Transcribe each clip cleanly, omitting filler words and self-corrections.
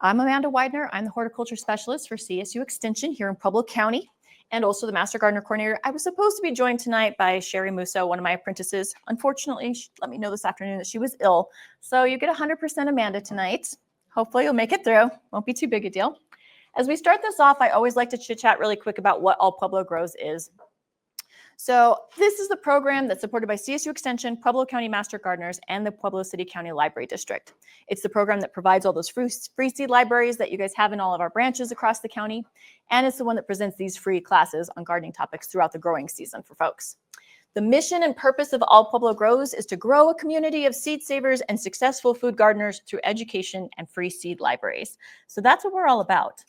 I'm Amanda Weidner. I'm the horticulture specialist for CSU Extension here in Pueblo County, and also the Master Gardener Coordinator. I was supposed to be joined tonight by Sherry Musso, one of my apprentices. Unfortunately, she let me know this afternoon that she was ill. So you get 100% Amanda tonight. Hopefully you'll make it through. Won't be too big a deal. As we start this off, I always like to chit-chat really quick about what All Pueblo Grows is. So this is the program that's supported by CSU Extension, Pueblo County Master Gardeners, and the Pueblo City County Library District. It's the program that provides all those free seed libraries that you guys have in all of our branches across the county, and it's the one that presents these free classes on gardening topics throughout the growing season for folks. The mission and purpose of All Pueblo Grows is to grow a community of seed savers and successful food gardeners through education and free seed libraries. So that's what we're all about.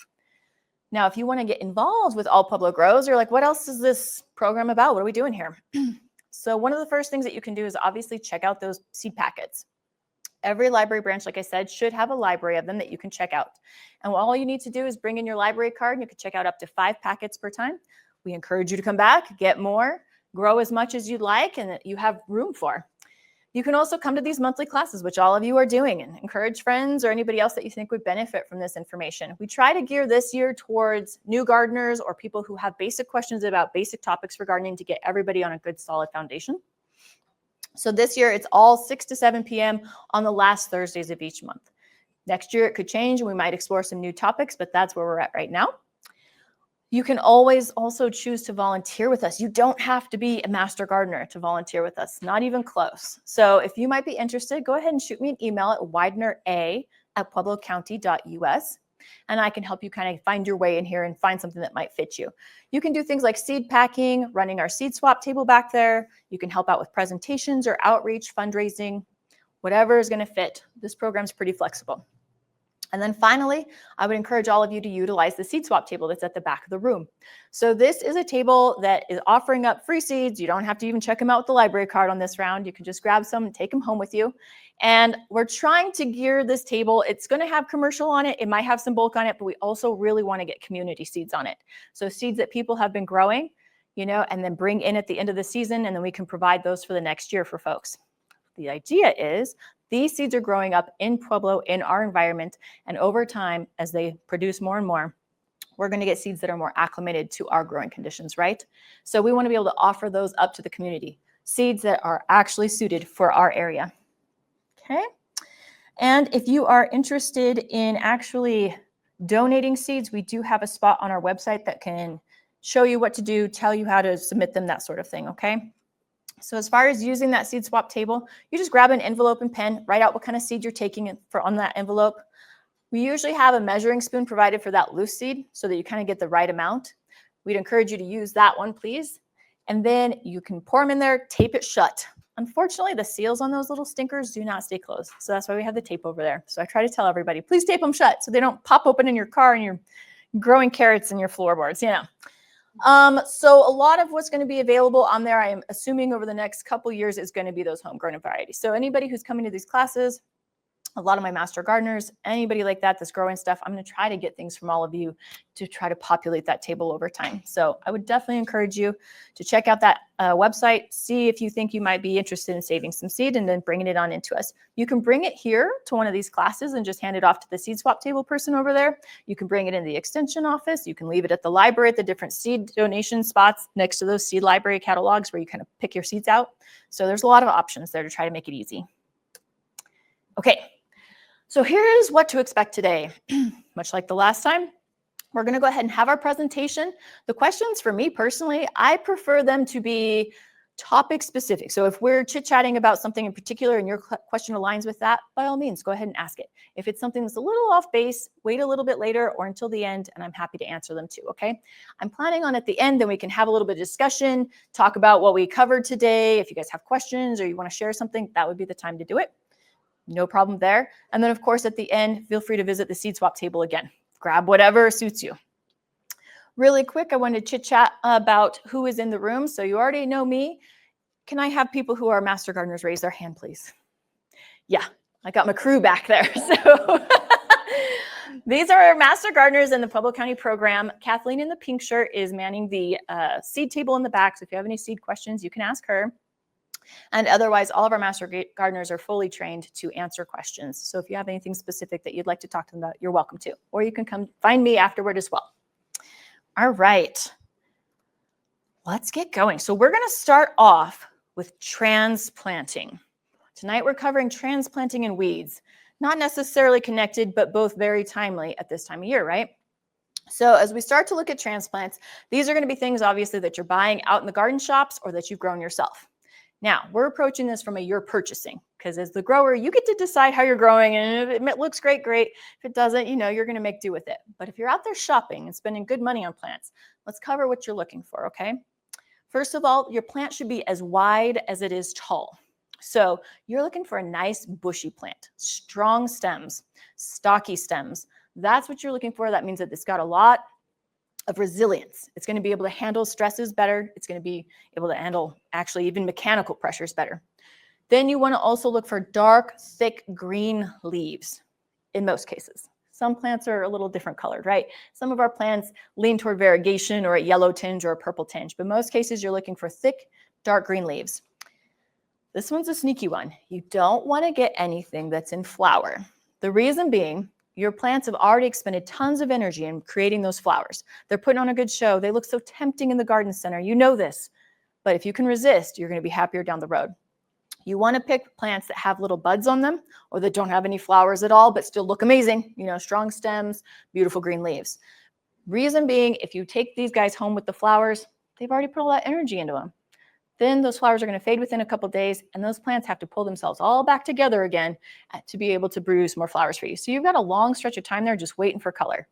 Now, if you want to get involved with All Pueblo Grows, you're like, what else is this program about? What are we doing here? So one of the first things that you can do is obviously check out those seed packets. Every library branch, like I said, should have a library of them that you can check out. And all you need to do is bring in your library card, and you can check out up to 5 packets per time. We encourage you to come back, get more, grow as much as you'd like, and that you have room for. You can also come to these monthly classes, which all of you are doing, and encourage friends or anybody else that you think would benefit from this information. We try to gear this year towards new gardeners or people who have basic questions about basic topics for gardening to get everybody on a good solid foundation. So this year it's all 6 to 7 p.m. on the last Thursdays of each month. Next year it could change and we might explore some new topics, but that's where we're at right now. You can always also choose to volunteer with us. You don't have to be a master gardener to volunteer with us, not even close. So if you might be interested, go ahead and shoot me an email at weidnera@pueblocounty.us, and I can help you kind of find your way in here and find something that might fit you. You can do things like seed packing, running our seed swap table back there. You can help out with presentations or outreach, fundraising, whatever is going to fit. This program's pretty flexible. And then finally, I would encourage all of you to utilize the seed swap table that's at the back of the room. So this is a table that is offering up free seeds. You don't have to even check them out with the library card on this round. You can just grab some and take them home with you. And we're trying to gear this table. It's going to have commercial on it. It might have some bulk on it, but we also really want to get community seeds on it. So seeds that people have been growing, you know, and then bring in at the end of the season, and then we can provide those for the next year for folks. The idea is these seeds are growing up in Pueblo, in our environment, and over time, as they produce more and more, we're going to get seeds that are more acclimated to our growing conditions, right? So we want to be able to offer those up to the community, seeds that are actually suited for our area. Okay? And if you are interested in actually donating seeds, we do have a spot on our website that can show you what to do, tell you how to submit them, that sort of thing, okay? So as far as using that seed swap table, you just grab an envelope and pen, write out what kind of seed you're taking on that envelope. We usually have a measuring spoon provided for that loose seed so that you kind of get the right amount. We'd encourage you to use that one, please. And then you can pour them in there, tape it shut. Unfortunately, the seals on those little stinkers do not stay closed. So that's why we have the tape over there. So I try to tell everybody, please tape them shut so they don't pop open in your car and you're growing carrots in your floorboards, you know. So a lot of what's going to be available on there, I am assuming over the next couple years, is going to be those homegrown varieties. So anybody who's coming to these classes, a lot of my master gardeners, anybody like that that's growing stuff, I'm going to try to get things from all of you to try to populate that table over time. So I would definitely encourage you to check out that website, see if you think you might be interested in saving some seed and then bringing it on into us. You can bring it here to one of these classes and just hand it off to the seed swap table person over there. You can bring it in the extension office. You can leave it at the library at the different seed donation spots next to those seed library catalogs where you kind of pick your seeds out. So there's a lot of options there to try to make it easy. Okay. So here's what to expect today. Much like the last time, we're going to go ahead and have our presentation. The questions for me personally, I prefer them to be topic specific. So if we're chit-chatting about something in particular and your question aligns with that, by all means, go ahead and ask it. If it's something that's a little off base, wait a little bit later or until the end, and I'm happy to answer them too, okay? I'm planning on at the end, then we can have a little bit of discussion, talk about what we covered today. If you guys have questions or you want to share something, that would be the time to do it. No problem there. And then, of course, at the end, feel free to visit the seed swap table again. Grab whatever suits you. Really quick, I wanted to chit-chat about who is in the room. So you already know me. Can I have people who are master gardeners raise their hand, please? Yeah, I got my crew back there. So these are our master gardeners in the Pueblo County program. Kathleen in the pink shirt is manning the seed table in the back. So if you have any seed questions, you can ask her. And otherwise, all of our master gardeners are fully trained to answer questions. So if you have anything specific that you'd like to talk to them about, you're welcome to. Or you can come find me afterward as well. All right. Let's get going. So we're going to start off with transplanting. Tonight we're covering transplanting and weeds. Not necessarily connected, but both very timely at this time of year, right? So as we start to look at transplants, these are going to be things obviously that you're buying out in the garden shops or that you've grown yourself. Now, we're approaching this from a you're purchasing, because as the grower, you get to decide how you're growing, and if it looks great, great. If it doesn't, you're going to make do with it. But if you're out there shopping and spending good money on plants, let's cover what you're looking for, okay? First of all, your plant should be as wide as it is tall. So you're looking for a nice bushy plant, strong stems, stocky stems. That's what you're looking for. That means that it's got a lot of resilience. It's going to be able to handle stresses better. It's going to be able to handle actually even mechanical pressures better. Then you want to also look for dark, thick green leaves in most cases. Some plants are a little different colored, right? Some of our plants lean toward variegation or a yellow tinge or a purple tinge, but most cases you're looking for thick, dark green leaves. This one's a sneaky one. You don't want to get anything that's in flower. The reason being, your plants have already expended tons of energy in creating those flowers. They're putting on a good show. They look so tempting in the garden center. You know this. But if you can resist, you're going to be happier down the road. You want to pick plants that have little buds on them or that don't have any flowers at all but still look amazing. Strong stems, beautiful green leaves. Reason being, if you take these guys home with the flowers, they've already put all that energy into them. Then those flowers are going to fade within a couple of days, and those plants have to pull themselves all back together again to be able to produce more flowers for you. So you've got a long stretch of time there just waiting for color.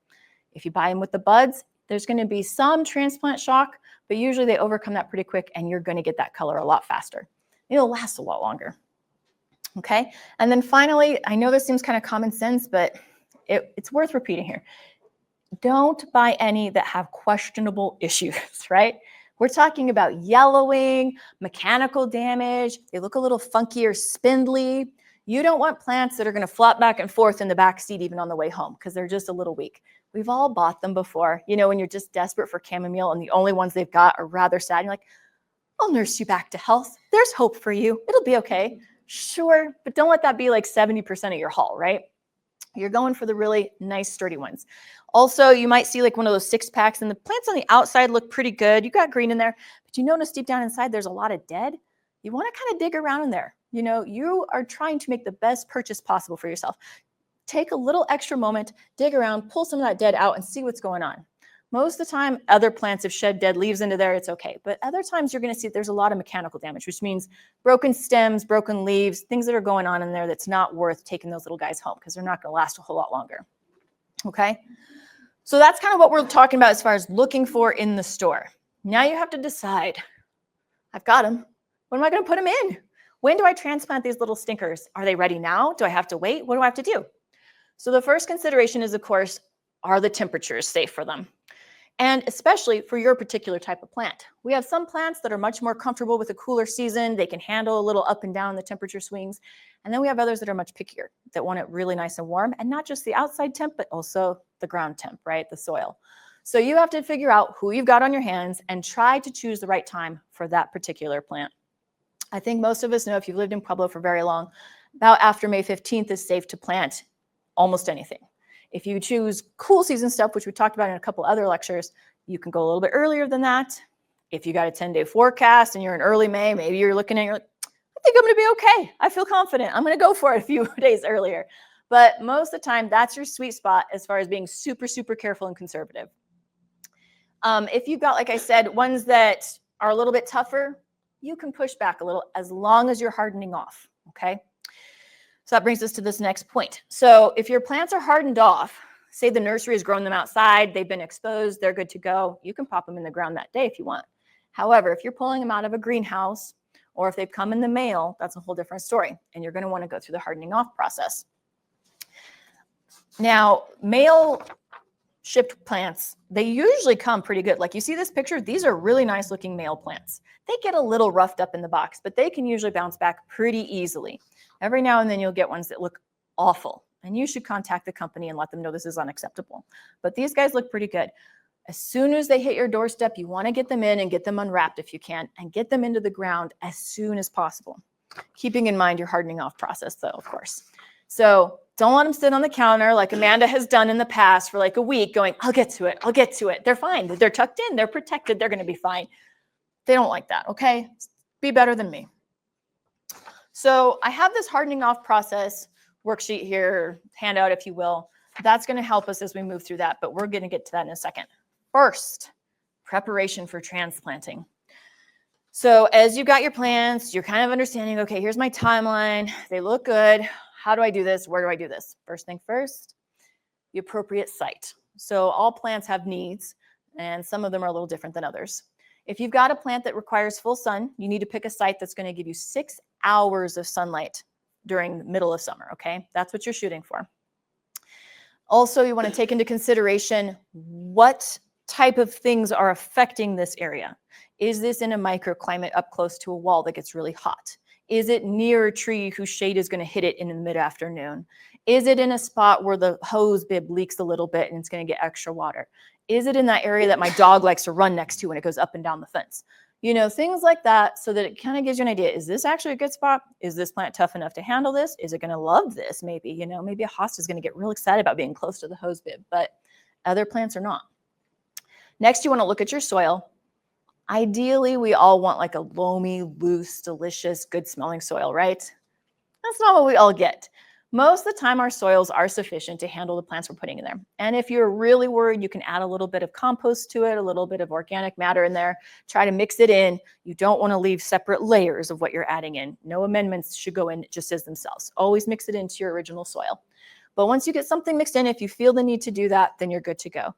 If you buy them with the buds, there's going to be some transplant shock, but usually they overcome that pretty quick, and you're going to get that color a lot faster. It'll last a lot longer. Okay, and then finally, I know this seems kind of common sense, but it's worth repeating here. Don't buy any that have questionable issues, right? We're talking about yellowing, mechanical damage. They look a little funky or spindly. You don't want plants that are going to flop back and forth in the back seat even on the way home because they're just a little weak. We've all bought them before. When you're just desperate for chamomile and the only ones they've got are rather sad. You're like, I'll nurse you back to health. There's hope for you. It'll be okay. Sure, but don't let that be like 70% of your haul, right? You're going for the really nice, sturdy ones. Also, you might see like one of those 6-packs and the plants on the outside look pretty good. You got green in there, but you notice deep down inside there's a lot of dead. You want to kind of dig around in there. You are trying to make the best purchase possible for yourself. Take a little extra moment, dig around, pull some of that dead out and see what's going on. Most of the time, other plants have shed dead leaves into there, it's okay. But other times you're going to see there's a lot of mechanical damage, which means broken stems, broken leaves, things that are going on in there that's not worth taking those little guys home because they're not going to last a whole lot longer. Okay? So that's kind of what we're talking about as far as looking for in the store. Now you have to decide, I've got them. When am I going to put them in? When do I transplant these little stinkers? Are they ready now? Do I have to wait? What do I have to do? So the first consideration is, of course, are the temperatures safe for them? And especially for your particular type of plant. We have some plants that are much more comfortable with a cooler season. They can handle a little up and down the temperature swings. And then we have others that are much pickier, that want it really nice and warm, and not just the outside temp, but also the ground temp, right? The soil. So you have to figure out who you've got on your hands and try to choose the right time for that particular plant. I think most of us know, if you've lived in Pueblo for very long, about after May 15th is safe to plant almost anything. If you choose cool season stuff, which we talked about in a couple other lectures, you can go a little bit earlier than that. If you got a 10-day forecast and you're in early May, maybe you're looking at, you're like, I think I'm going to be okay. I feel confident. I'm going to go for it a few days earlier. But most of the time, that's your sweet spot as far as being super, super careful and conservative. If you've got, like I said, ones that are a little bit tougher, you can push back a little as long as you're hardening off, okay? So that brings us to this next point. So if your plants are hardened off, say the nursery has grown them outside, they've been exposed, they're good to go, you can pop them in the ground that day if you want. However, if you're pulling them out of a greenhouse or if they've come in the mail, that's a whole different story. And you're going to want to go through the hardening off process. Now, mail shipped plants, they usually come pretty good. Like you see this picture, these are really nice looking mail plants. They get a little roughed up in the box, but they can usually bounce back pretty easily. Every now and then you'll get ones that look awful, and you should contact the company and let them know this is unacceptable. But these guys look pretty good. As soon as they hit your doorstep, you want to get them in and get them unwrapped if you can, and get them into the ground as soon as possible. Keeping in mind your hardening off process though, of course. So don't let them sit on the counter like Amanda has done in the past for like a week going, I'll get to it, I'll get to it. They're fine. They're tucked in, they're protected, they're going to be fine. They don't like that, okay? Be better than me. So I have this hardening off process worksheet here, handout if you will. That's going to help us as we move through that, but we're going to get to that in a second. First, preparation for transplanting. So as you've got your plants, you're kind of understanding, okay, here's my timeline. They look good. How do I do this? Where do I do this? First thing first, the appropriate site. So all plants have needs, and some of them are a little different than others. If you've got a plant that requires full sun, you need to pick a site that's going to give you 6 hours of sunlight during the middle of summer, okay? That's what you're shooting for. Also, you want to take into consideration what type of things are affecting this area. Is this in a microclimate up close to a wall that gets really hot? Is it near a tree whose shade is going to hit it in the mid-afternoon? Is it in a spot where the hose bib leaks a little bit and it's going to get extra water? Is it in that area that my dog likes to run next to when it goes up and down the fence? You know, things like that, so that it kind of gives you an idea. Is this actually a good spot? Is this plant tough enough to handle this? Is it going to love this? Maybe, you know, maybe a hosta is going to get real excited about being close to the hose bib, but other plants are not. Next, you want to look at your soil. Ideally, we all want like a loamy, loose, delicious, good smelling soil, right? That's not what we all get. Most of the time, our soils are sufficient to handle the plants we're putting in there. And if you're really worried, you can add a little bit of compost to it, a little bit of organic matter in there. Try to mix it in. You don't want to leave separate layers of what you're adding in. No amendments should go in just as themselves. Always mix it into your original soil. But once you get something mixed in, if you feel the need to do that, then you're good to go.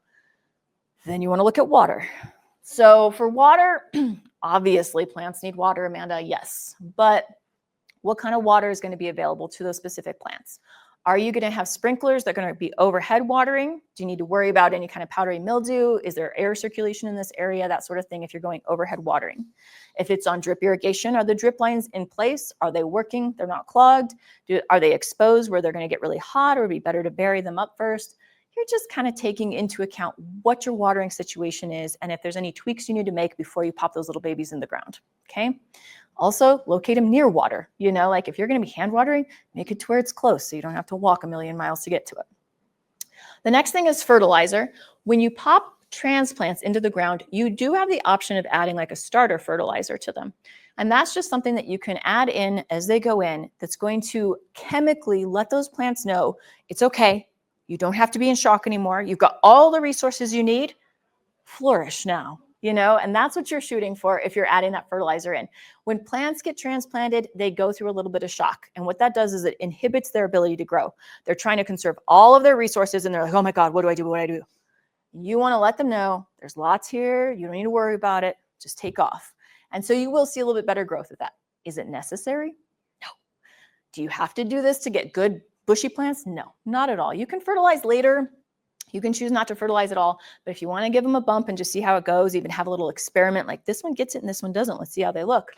Then you want to look at water. So for water, obviously plants need water, Amanda, yes. But what kind of water is going to be available to those specific plants? Are you going to have sprinklers that are going to be overhead watering? Do you need to worry about any kind of powdery mildew? Is there air circulation in this area? That sort of thing if you're going overhead watering. If it's on drip irrigation, are the drip lines in place? Are they working? They're not clogged? Are they exposed where they're going to get really hot, or would it be better to bury them up first? You're just kind of taking into account what your watering situation is and if there's any tweaks you need to make before you pop those little babies in the ground, okay? Also, locate them near water. You know, like if you're going to be hand watering, make it to where it's close so you don't have to walk a million miles to get to it. The next thing is fertilizer. When you pop transplants into the ground, you do have the option of adding like a starter fertilizer to them. And that's just something that you can add in as they go in that's going to chemically let those plants know it's okay. You don't have to be in shock anymore. You've got all the resources you need. Flourish now, you know, and that's what you're shooting for if you're adding that fertilizer in. When plants get transplanted, they go through a little bit of shock. And what that does is it inhibits their ability to grow. They're trying to conserve all of their resources and they're like, oh my God, what do I do? What do I do? You want to let them know there's lots here. You don't need to worry about it. Just take off. And so you will see a little bit better growth with that. Is it necessary? No. Do you have to do this to get good bushy plants? No, not at all. You can fertilize later. You can choose not to fertilize at all. But if you want to give them a bump and just see how it goes, even have a little experiment like this one gets it and this one doesn't, let's see how they look.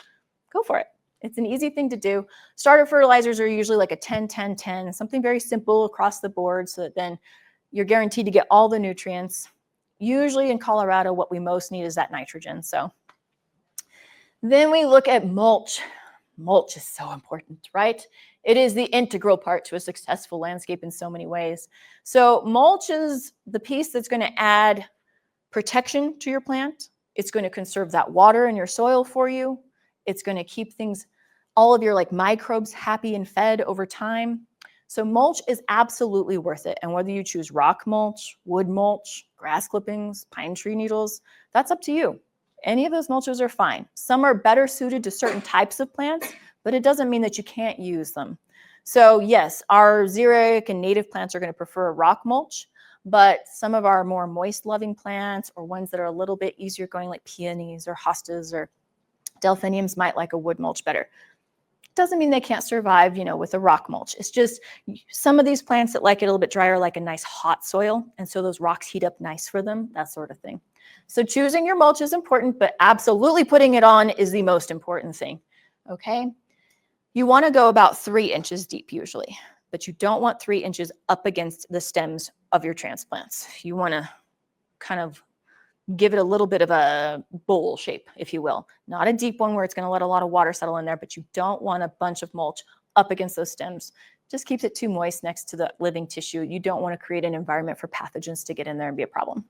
Go for it. It's an easy thing to do. Starter fertilizers are usually like a 10-10-10, something very simple across the board so that then you're guaranteed to get all the nutrients. Usually in Colorado, what we most need is that nitrogen. So then we look at mulch. Mulch is so important, right? It is the integral part to a successful landscape in so many ways. So mulch is the piece that's going to add protection to your plant. It's going to conserve that water in your soil for you. It's going to keep things, all of your like microbes happy and fed over time. So mulch is absolutely worth it. And whether you choose rock mulch, wood mulch, grass clippings, pine tree needles, that's up to you. Any of those mulches are fine. Some are better suited to certain types of plants, but it doesn't mean that you can't use them. So yes, our xeric and native plants are going to prefer rock mulch, but some of our more moist loving plants or ones that are a little bit easier going like peonies or hostas or delphiniums might like a wood mulch better. Doesn't mean they can't survive, you know, with a rock mulch. It's just some of these plants that like it a little bit drier, like a nice hot soil. And so those rocks heat up nice for them, that sort of thing. So choosing your mulch is important, but absolutely putting it on is the most important thing, okay? You want to go about 3 inches deep usually, but you don't want 3 inches up against the stems of your transplants. You want to kind of give it a little bit of a bowl shape, if you will. Not a deep one where it's going to let a lot of water settle in there, but you don't want a bunch of mulch up against those stems. Just keeps it too moist next to the living tissue. You don't want to create an environment for pathogens to get in there and be a problem.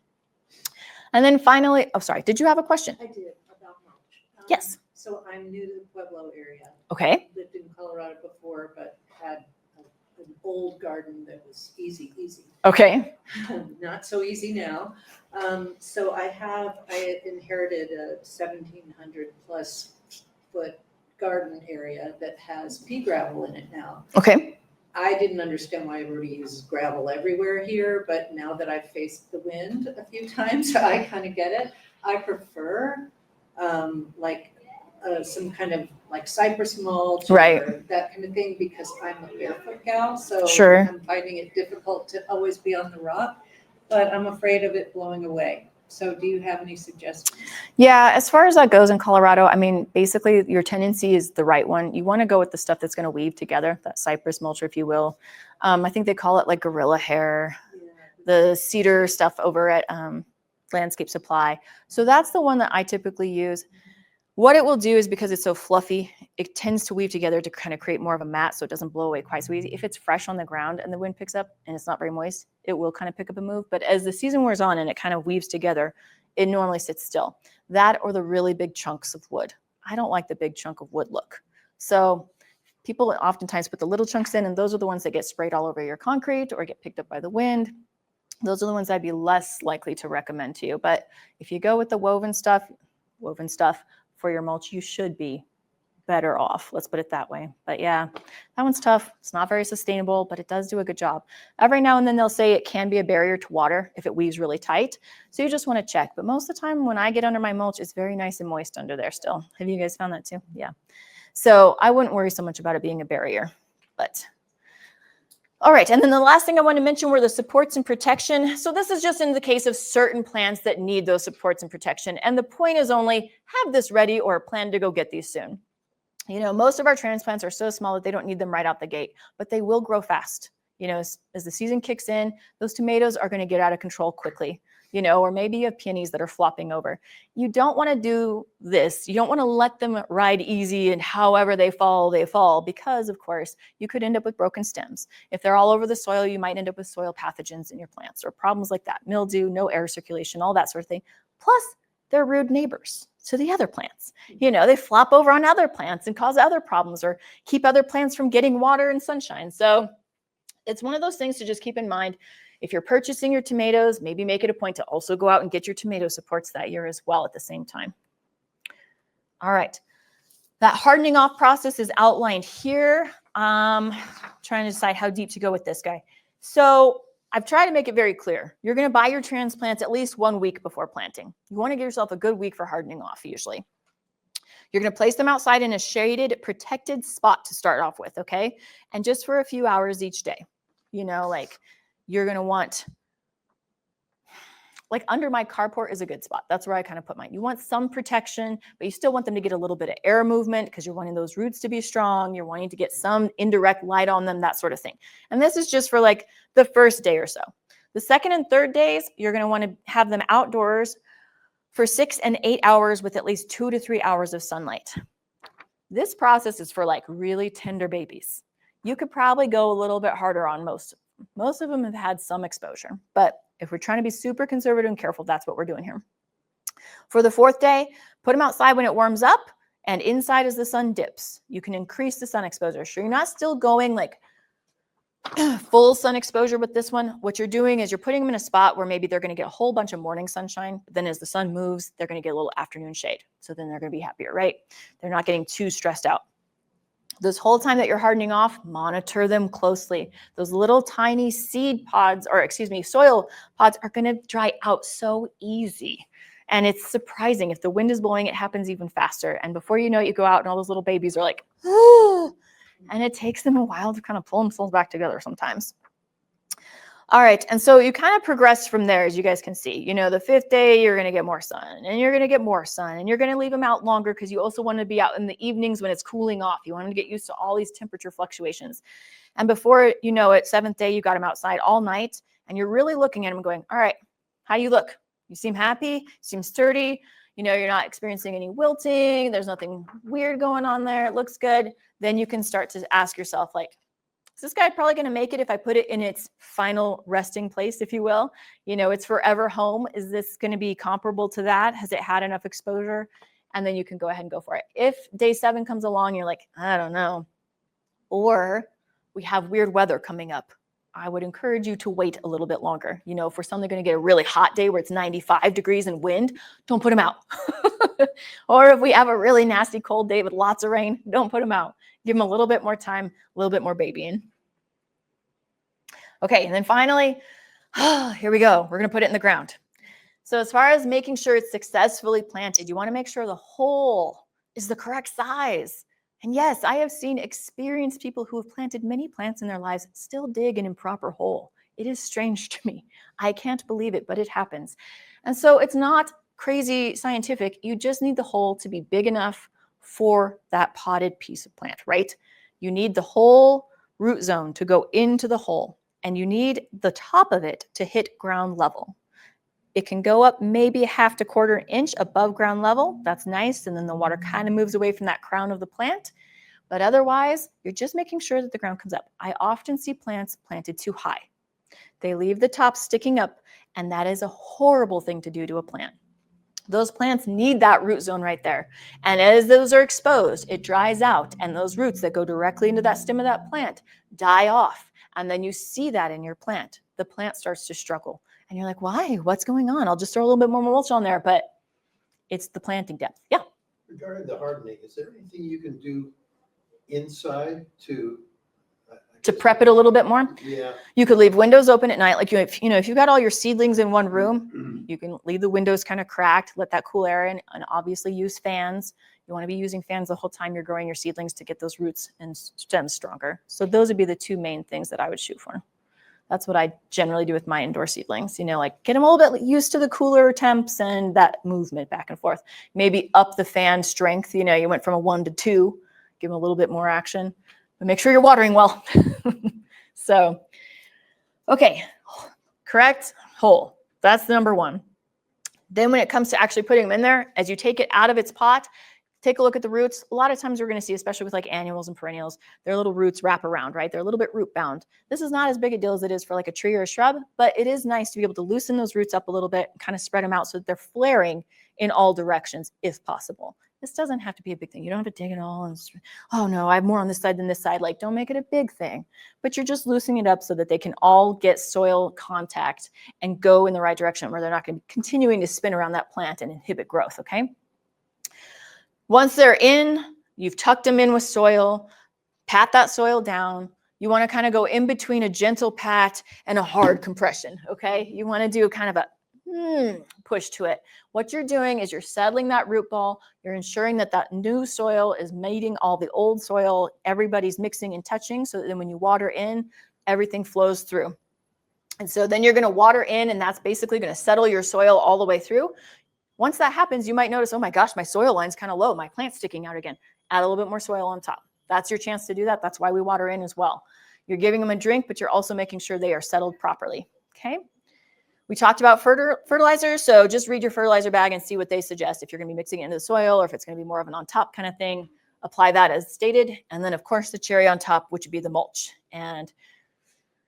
And then finally, oh, sorry, did you have a question? I did, about mulch. Yes. So I'm new to the Pueblo area. Okay. Lived in Colorado before, but had an old garden that was easy. Okay. Not so easy now. So I inherited a 1,700 plus foot garden area that has pea gravel in it now. Okay. I didn't understand why everybody uses gravel everywhere here, but now that I've faced the wind a few times, I kind of get it. I prefer some kind of like cypress mulch Right. or that kind of thing, because I'm a barefoot gal, so Sure. I'm finding it difficult to always be on the rock, but I'm afraid of it blowing away. So do you have any suggestions? Yeah, as far as that goes in Colorado, I mean, basically your tendency is the right one. You want to go with the stuff that's going to weave together, that cypress mulch, if you will. I think they call it like gorilla hair, the cedar stuff over at Landscape Supply. So that's the one that I typically use. What it will do is, because it's so fluffy, it tends to weave together to kind of create more of a mat so it doesn't blow away quite so easy. If it's fresh on the ground and the wind picks up and it's not very moist, it will kind of pick up and move. But as the season wears on and it kind of weaves together, it normally sits still. That or the really big chunks of wood. I don't like the big chunk of wood look. So people oftentimes put the little chunks in, and those are the ones that get sprayed all over your concrete or get picked up by the wind. Those are the ones I'd be less likely to recommend to you. But if you go with the woven stuff for your mulch, you should be better off. Let's put it that way. But yeah, that one's tough. It's not very sustainable, but it does do a good job. Every now and then they'll say it can be a barrier to water if it weaves really tight. So you just want to check. But most of the time when I get under my mulch, it's very nice and moist under there still. Have you guys found that too? Yeah. So I wouldn't worry so much about it being a barrier. But all right, and then the last thing I want to mention were the supports and protection. So this is just in the case of certain plants that need those supports and protection. And the point is only have this ready or plan to go get these soon. You know, most of our transplants are so small that they don't need them right out the gate, but they will grow fast. You know, as the season kicks in, those tomatoes are going to get out of control quickly. You know, or maybe you have peonies that are flopping over. You don't want to do this. You don't want to let them ride easy and however they fall, because of course you could end up with broken stems. If they're all over the soil, you might end up with soil pathogens in your plants or problems like that, mildew, no air circulation, all that sort of thing. Plus, they're rude neighbors to the other plants. You know, they flop over on other plants and cause other problems or keep other plants from getting water and sunshine. So it's one of those things to just keep in mind. If you're purchasing your tomatoes, maybe make it a point to also go out and get your tomato supports that year as well at the same time. All right. That hardening off process is outlined here. Trying to decide how deep to go with this guy. So I've tried to make it very clear. You're going to buy your transplants at least 1 week before planting. You want to give yourself a good week for hardening off usually. You're going to place them outside in a shaded, protected spot to start off with, okay? And just for a few hours each day. You know, like you're going to want, like under my carport is a good spot. That's where I kind of put mine. You want some protection, but you still want them to get a little bit of air movement because you're wanting those roots to be strong. You're wanting to get some indirect light on them, that sort of thing. And this is just for like the first day or so. The second and third days, you're going to want to have them outdoors for 6 and 8 hours with at least 2 to 3 hours of sunlight. This process is for like really tender babies. You could probably go a little bit harder on most. Most of them have had some exposure, but if we're trying to be super conservative and careful, that's what we're doing here. For the 4th day, put them outside when it warms up and inside as the sun dips. You can increase the sun exposure. Sure, you're not still going like full sun exposure with this one. What you're doing is you're putting them in a spot where maybe they're going to get a whole bunch of morning sunshine, but then as the sun moves, they're going to get a little afternoon shade. So then they're going to be happier, right? They're not getting too stressed out. This whole time that you're hardening off, monitor them closely. Those little tiny seed pods, or excuse me, soil pods are going to dry out so easy. And it's surprising. If the wind is blowing, it happens even faster. And before you know it, you go out and all those little babies are like, oh, and it takes them a while to kind of pull themselves back together sometimes. All right, and so you kind of progress from there, as you guys can see. You know, the 5th day, you're going to get more sun, and you're going to get more sun, and you're going to leave them out longer because you also want to be out in the evenings when it's cooling off. You want them to get used to all these temperature fluctuations. And before you know it, 7th day, you got them outside all night, and you're really looking at them going, all right, how do you look? You seem happy, you seem sturdy, you're not experiencing any wilting, there's nothing weird going on there, it looks good. Then you can start to ask yourself, like, is this guy probably going to make it if I put it in its final resting place, if you will? Its forever home. Is this going to be comparable to that? Has it had enough exposure? And then you can go ahead and go for it. If day 7 comes along, you're like, I don't know. Or we have weird weather coming up. I would encourage you to wait a little bit longer. If we're suddenly going to get a really hot day where it's 95 degrees and wind, don't put them out. Or if we have a really nasty cold day with lots of rain, don't put them out. Give them a little bit more time, a little bit more babying. Okay, and then finally, here we go. We're going to put it in the ground. So as far as making sure it's successfully planted, you want to make sure the hole is the correct size. And yes, I have seen experienced people who have planted many plants in their lives still dig an improper hole. It is strange to me. I can't believe it, but it happens. And so it's not crazy scientific. You just need the hole to be big enough for that potted piece of plant, right? You need the whole root zone to go into the hole, and you need the top of it to hit ground level. It can go up maybe a half to quarter inch above ground level. That's nice. And then the water kind of moves away from that crown of the plant. But otherwise, you're just making sure that the ground comes up. I often see plants planted too high. They leave the top sticking up, and that is a horrible thing to do to a plant. Those plants need that root zone right there. And as those are exposed, it dries out, and those roots that go directly into that stem of that plant die off. And then you see that in your plant. The plant starts to struggle. And you're like, why? What's going on? I'll just throw a little bit more mulch on there, but it's the planting depth. Yeah. Regarding the hardening, is there anything you can do inside to prep it a little bit more? Yeah. You could leave windows open at night. Like, if you've got all your seedlings in one room, you can leave the windows kind of cracked, let that cool air in, and obviously use fans. You want to be using fans the whole time you're growing your seedlings to get those roots and stems stronger. So those would be the 2 main things that I would shoot for. That's what I generally do with my indoor seedlings. Like, get them a little bit used to the cooler temps and that movement back and forth. Maybe up the fan strength. You went from a 1 to 2, give them a little bit more action, but make sure you're watering well. So, okay, correct hole. That's number 1. Then when it comes to actually putting them in there, as you take it out of its pot, take a look at the roots. A lot of times we're going to see, especially with like annuals and perennials, their little roots wrap around, right? They're a little bit root bound. This is not as big a deal as it is for like a tree or a shrub, but it is nice to be able to loosen those roots up a little bit and kind of spread them out so that they're flaring in all directions if possible. This doesn't have to be a big thing. You don't have to dig it all and, oh no, I have more on this side than this side. Like, don't make it a big thing, but you're just loosening it up so that they can all get soil contact and go in the right direction where they're not going to be continuing to spin around that plant and inhibit growth, okay? Once they're in, you've tucked them in with soil, pat that soil down. You want to kind of go in between a gentle pat and a hard compression, okay? You want to do kind of a push to it. What you're doing is you're settling that root ball. You're ensuring that that new soil is mating all the old soil. Everybody's mixing and touching so that then when you water in, everything flows through. And so then you're going to water in, and that's basically going to settle your soil all the way through. Once that happens, you might notice, oh my gosh, my soil line's kind of low. My plant's sticking out again. Add a little bit more soil on top. That's your chance to do that. That's why we water in as well. You're giving them a drink, but you're also making sure they are settled properly, okay? We talked about fertilizer, so just read your fertilizer bag and see what they suggest. If you're going to be mixing it into the soil or if it's going to be more of an on top kind of thing, apply that as stated. And then, of course, the cherry on top, which would be the mulch. And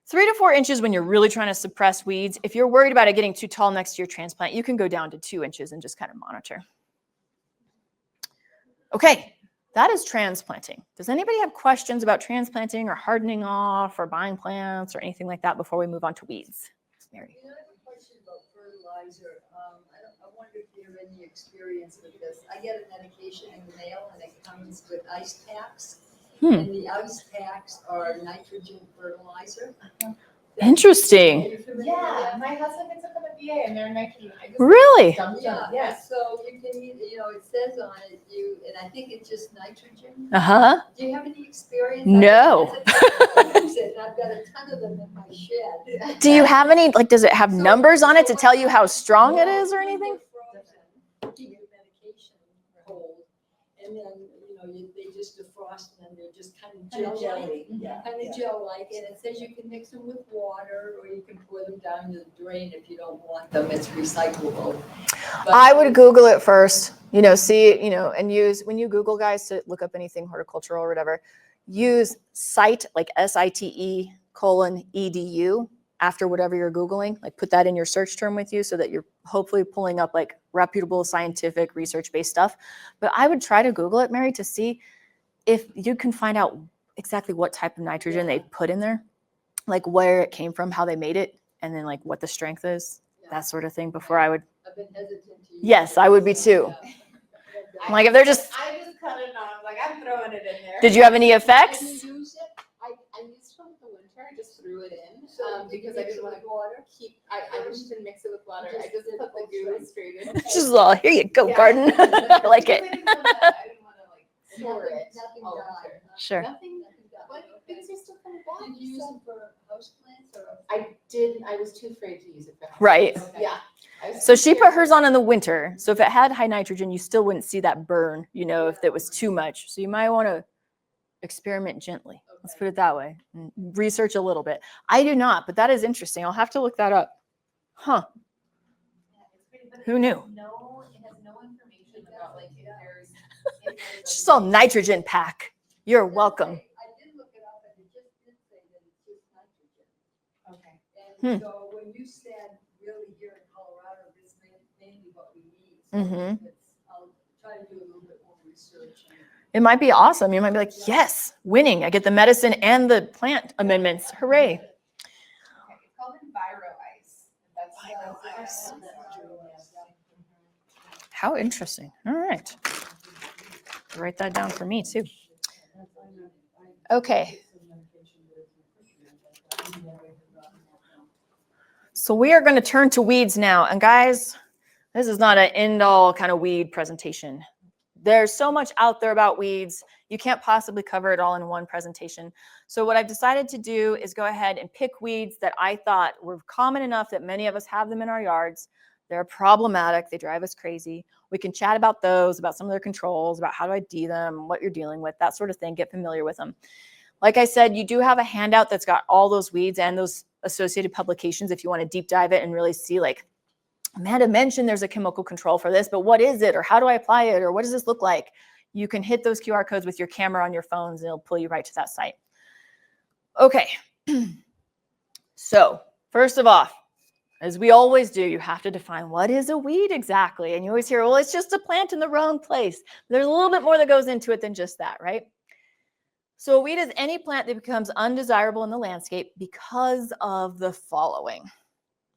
3 to 4 inches when you're really trying to suppress weeds. If you're worried about it getting too tall next to your transplant, you can go down to 2 inches and just kind of monitor. Okay, that is transplanting. Does anybody have questions about transplanting or hardening off or buying plants or anything like that before we move on to weeds? Mary. I have a question about fertilizer. I wonder if you have any experience with this. I get a medication in the mail and it comes with ice packs. And the ice packs are nitrogen fertilizer. Interesting. Yeah, my husband gets it from the VA and they're nitrogen. Really? Yeah, so you can, it says on it, and I think it's just nitrogen. Uh-huh. Do you have any experience? No. I use it, and I've got a ton of them in my shed. Do you have any, like, does it have numbers on it to tell you how strong it is or anything? Keep your medication cold, and then, they just just defrost and then they're just kind of Kind of gel-like. jelly, yeah. Kind of gel-like, and it says you can mix them with water, or you can pour them down the drain if you don't want them, it's recyclable. But I would Google it first, see, and use, when you Google, guys, to look up anything horticultural or whatever, use site, like SITE:EDU after whatever you're Googling, like put that in your search term with you so that you're hopefully pulling up like reputable scientific research-based stuff. But I would try to Google it, Mary, to see if you can find out exactly what type of nitrogen they put in there, like where it came from, how they made it, and then like what the strength is, that sort of thing before I would. I've been hesitant to use Yes, it, I would be so, too. yeah. Like if they're just, I just cut it on. Like I'm throwing it in there. did you have any And effects? you use it. I used it in the winter. I just threw it in So did you because I mix didn't it want with to water? keep. I just didn't mix it with water. I just did put the full goo strength. straight in. Just all, here you go, Yeah. garden. I like it. I didn't want to like store it. Nothing all died, winter. huh? Sure. Nothing. Nothing died, But okay. things are still coming back. Did you use so- it for house plants or? I didn't. I was too afraid to use it for. Right. Okay. Yeah. I was So too she put scared. hers on in the winter. So if it had high nitrogen, you still wouldn't see that burn, if it was too much. So you might want to experiment gently. Let's put it that way. And research a little bit. I do not, but that is interesting. I'll have to look that up. Huh. Who knew? No, it has no information about like if there's. It's just all nitrogen pack. You're welcome. I did look it up and it just did say that it's just nitrogen. Okay. And so when you said really here in Colorado, this is mainly what we need. So Mhm. I'll try to do a little bit more research. It might be awesome. You might be like, yes, winning. I get the medicine and the plant amendments. Hooray. Okay, it's called Enviro Ice. That's How interesting. All right. Write that down for me too. Okay. So we are going to turn to weeds now. And guys, this is not an end-all kind of weed presentation. There's so much out there about weeds. You can't possibly cover it all in one presentation. So what I've decided to do is go ahead and pick weeds that I thought were common enough that many of us have them in our yards. They're problematic. They drive us crazy. We can chat about those, about some of their controls, about how to ID them, what you're dealing with, that sort of thing. Get familiar with them. Like I said, you do have a handout that's got all those weeds and those associated publications if you want to deep dive it and really see, like, Amanda mentioned there's a chemical control for this, but what is it? Or how do I apply it? Or what does this look like? You can hit those QR codes with your camera on your phones and it'll pull you right to that site. Okay. So first of all, as we always do, you have to define what is a weed exactly. And you always hear, well, it's just a plant in the wrong place. There's a little bit more that goes into it than just that, right? So a weed is any plant that becomes undesirable in the landscape because of the following.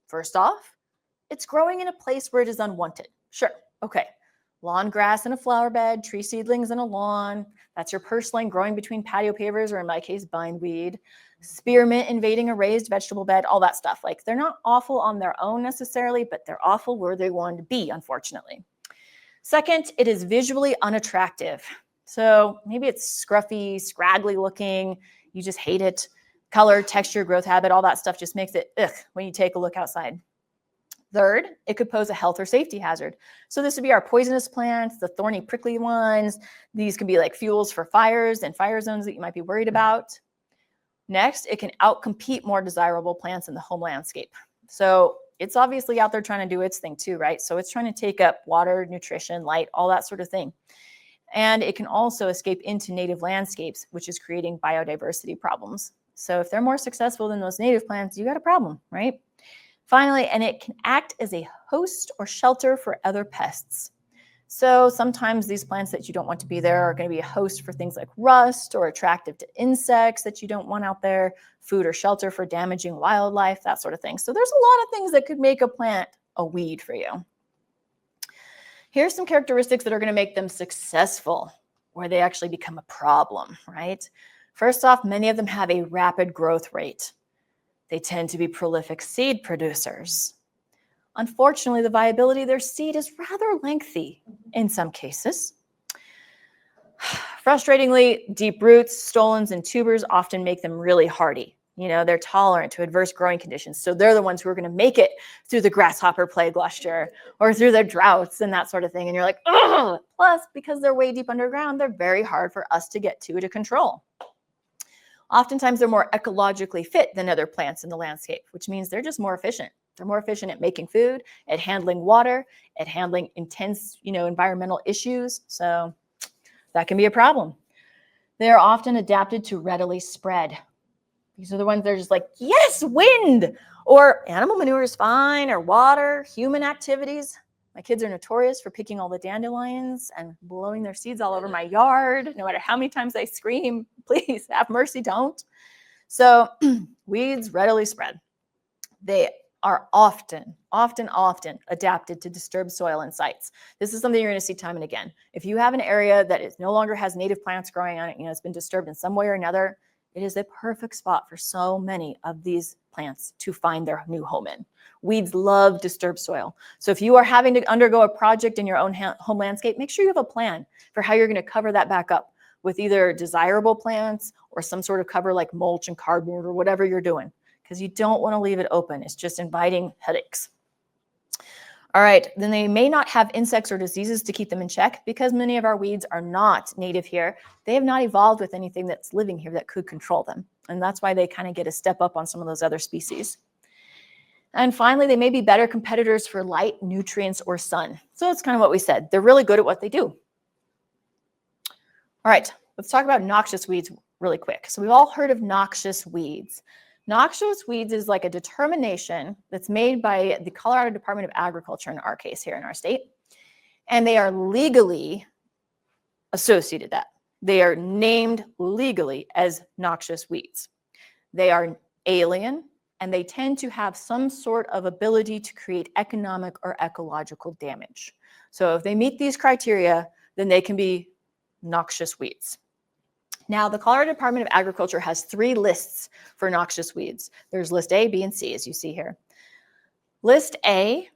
First off, it's growing in a place where it is unwanted. Sure, okay. Lawn grass in a flower bed, tree seedlings in a lawn. That's your purslane growing between patio pavers, or in my case, bindweed. Spearmint invading a raised vegetable bed, all that stuff. Like, they're not awful on their own necessarily, but they're awful where they want to be, unfortunately. Second, it is visually unattractive. So maybe it's scruffy, scraggly looking. You just hate it. Color, texture, growth habit, all that stuff just makes it ugh when you take a look outside. Third, it could pose a health or safety hazard. So this would be our poisonous plants, the thorny, prickly ones. These could be like fuels for fires and fire zones that you might be worried about. Next, it can outcompete more desirable plants in the home landscape. So it's obviously out there trying to do its thing too, right? So it's trying to take up water, nutrition, light, all that sort of thing. And it can also escape into native landscapes, which is creating biodiversity problems. So if they're more successful than those native plants, you got a problem, right? Finally, and it can act as a host or shelter for other pests. So sometimes these plants that you don't want to be there are going to be a host for things like rust, or attractive to insects that you don't want out there, food or shelter for damaging wildlife, that sort of thing. So there's a lot of things that could make a plant a weed for you. Here's some characteristics that are going to make them successful, where they actually become a problem, right? First off, many of them have a rapid growth rate. They tend to be prolific seed producers. Unfortunately, the viability of their seed is rather lengthy in some cases. Frustratingly, deep roots, stolons, and tubers often make them really hardy. They're tolerant to adverse growing conditions. So they're the ones who are going to make it through the grasshopper plague last year or through the droughts and that sort of thing. And you're like, oh, plus because they're way deep underground, they're very hard for us to get to control. Oftentimes they're more ecologically fit than other plants in the landscape, which means they're just more efficient. They're more efficient at making food, at handling water, at handling intense, environmental issues. So that can be a problem. They are often adapted to readily spread. These are the ones that are just like, yes, wind, or animal manure is fine, or water, human activities. My kids are notorious for picking all the dandelions and blowing their seeds all over my yard. No matter how many times I scream, please have mercy, don't. So weeds readily spread. They are often adapted to disturbed soil and sites. This is something you're going to see time and again. If you have an area that is no longer has native plants growing on it, it's been disturbed in some way or another, it is a perfect spot for so many of these plants to find their new home in. Weeds love disturbed soil. So if you are having to undergo a project in your own home landscape, make sure you have a plan for how you're going to cover that back up with either desirable plants or some sort of cover like mulch and cardboard or whatever you're doing, because you don't want to leave it open. It's just inviting headaches. All right, then they may not have insects or diseases to keep them in check because many of our weeds are not native here. They have not evolved with anything that's living here that could control them. And that's why they kind of get a step up on some of those other species. And finally, they may be better competitors for light, nutrients, or sun. So it's kind of what we said. They're really good at what they do. All right, let's talk about noxious weeds really quick. So we've all heard of noxious weeds. Noxious weeds is like a determination that's made by the Colorado Department of Agriculture in our case here in our state. And they are legally associated that. They are named legally as noxious weeds. They are alien and they tend to have some sort of ability to create economic or ecological damage. So if they meet these criteria, then they can be noxious weeds. Now, the Colorado Department of Agriculture has 3 lists for noxious weeds. There's list A, B, and C, as you see here. List A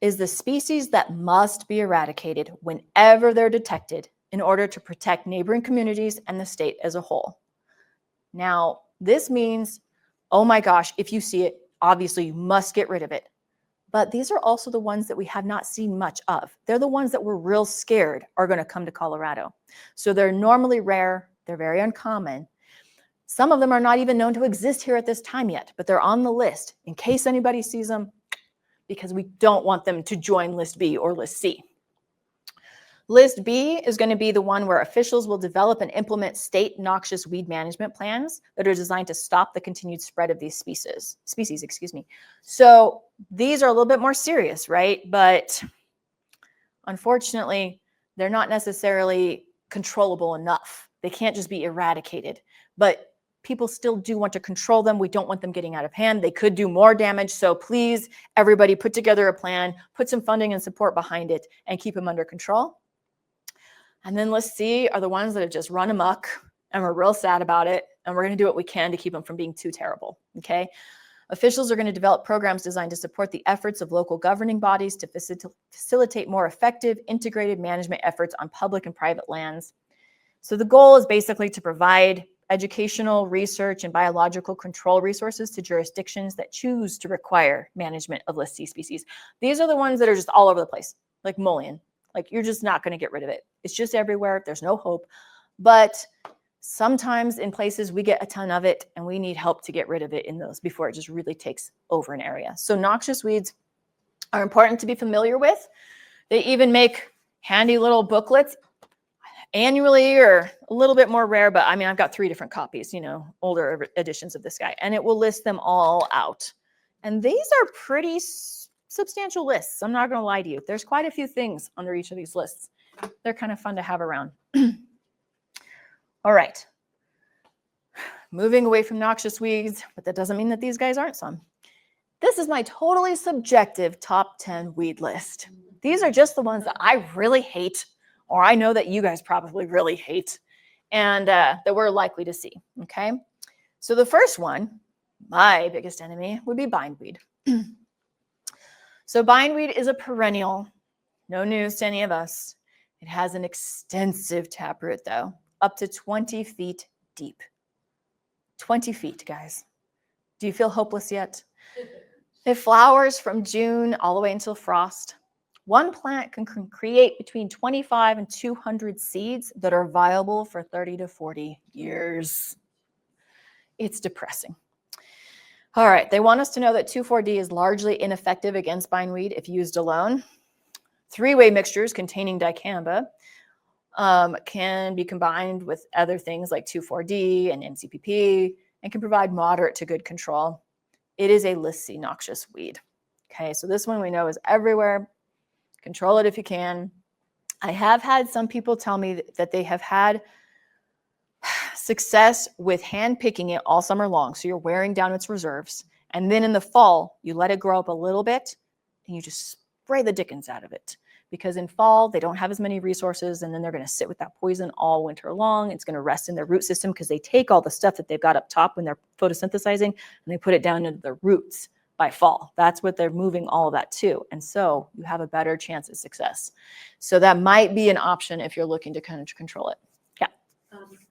is the species that must be eradicated whenever they're detected in order to protect neighboring communities and the state as a whole. Now, this means, oh my gosh, if you see it, obviously you must get rid of it. But these are also the ones that we have not seen much of. They're the ones that we're real scared are going to come to Colorado. So they're normally rare. They're very uncommon. Some of them are not even known to exist here at this time yet, but they're on the list in case anybody sees them, because we don't want them to join list B or list C. List B is going to be the one where officials will develop and implement state noxious weed management plans that are designed to stop the continued spread of these species. So these are a little bit more serious, right? But unfortunately, they're not necessarily controllable enough. They can't just be eradicated, but people still do want to control them. We don't want them getting out of hand. They could do more damage. So please, everybody put together a plan, put some funding and support behind it, and keep them under control. And then list C are the ones that have just run amok, and we're real sad about it. And we're going to do what we can to keep them from being too terrible. Okay. Officials are going to develop programs designed to support the efforts of local governing bodies to facilitate more effective integrated management efforts on public and private lands. So the goal is basically to provide educational, research, and biological control resources to jurisdictions that choose to require management of list C species. These are the ones that are just all over the place, like mullein. Like you're just not going to get rid of it. It's just everywhere. There's no hope. But sometimes in places we get a ton of it and we need help to get rid of it in those before it just really takes over an area. So noxious weeds are important to be familiar with. They even make handy little booklets annually, or a little bit more rare, but I mean, I've got 3 different copies, older editions of this guy, and it will list them all out. And these are pretty substantial lists. I'm not going to lie to you. There's quite a few things under each of these lists. They're kind of fun to have around. All right. Moving away from noxious weeds, but that doesn't mean that these guys aren't some. This is my totally subjective top 10 weed list. These are just the ones that I really hate, or I know that you guys probably really hate, and that we're likely to see, okay? So the first one, my biggest enemy, would be bindweed. So bindweed is a perennial, no news to any of us. It has an extensive taproot though, up to 20 feet deep. 20 feet, guys. Do you feel hopeless yet? It flowers from June all the way until frost. One plant can create between 25 and 200 seeds that are viable for 30 to 40 years. It's depressing. All right, they want us to know that 2,4-D is largely ineffective against bindweed if used alone. Three-way mixtures containing dicamba can be combined with other things like 2,4-D and MCPP and can provide moderate to good control. It is a listy noxious weed. Okay, so this one we know is everywhere. Control it if you can. I have had some people tell me that they have had success with hand picking it all summer long. So you're wearing down its reserves. And then in the fall, you let it grow up a little bit and you just spray the dickens out of it. Because in fall, they don't have as many resources and then they're going to sit with that poison all winter long. It's going to rest in their root system because they take all the stuff that they've got up top when they're photosynthesizing and they put it down into the roots by fall. That's what they're moving all of that to. And so you have a better chance of success. So that might be an option if you're looking to kind of control it. Yeah.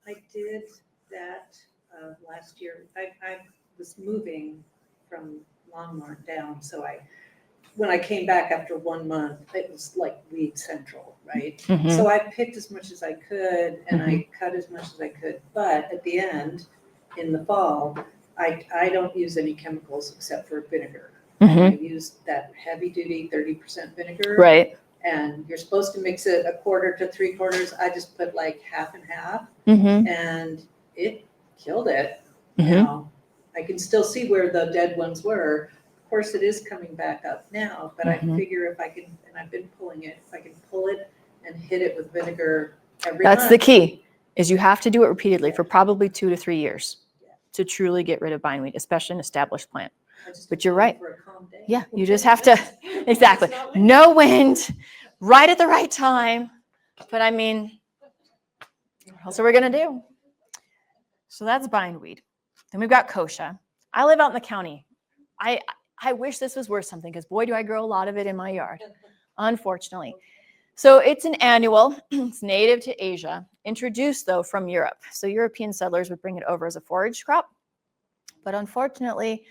I did that last year. I was moving from Longmont down, so when I came back after 1 month, it was like weed central, right? Mhm. So I picked as much as I could and I cut as much as I could. But at the end, in the fall, I don't use any chemicals except for vinegar. I use that heavy duty 30% vinegar. Right. And you're supposed to mix it 1/4 to 3/4. I just put like half and half and it killed it. Now, I can still see where the dead ones were. Of course, it is coming back up now, but I figure if I can, and I've been pulling it, if I can pull it and hit it with vinegar every month. That's the key, is you have to do it repeatedly for probably 2 to 3 years to truly get rid of bindweed, especially an established plant. But you're right. For a calm day. Yeah, you just have to, exactly. No wind, right at the right time. But I mean, what else are we going to do? So that's bindweed. Then we've got kochia. I live out in the county. I wish this was worth something because boy, do I grow a lot of it in my yard, unfortunately. So it's an annual. It's native to Asia, introduced though from Europe. So European settlers would bring it over as a forage crop. But unfortunately,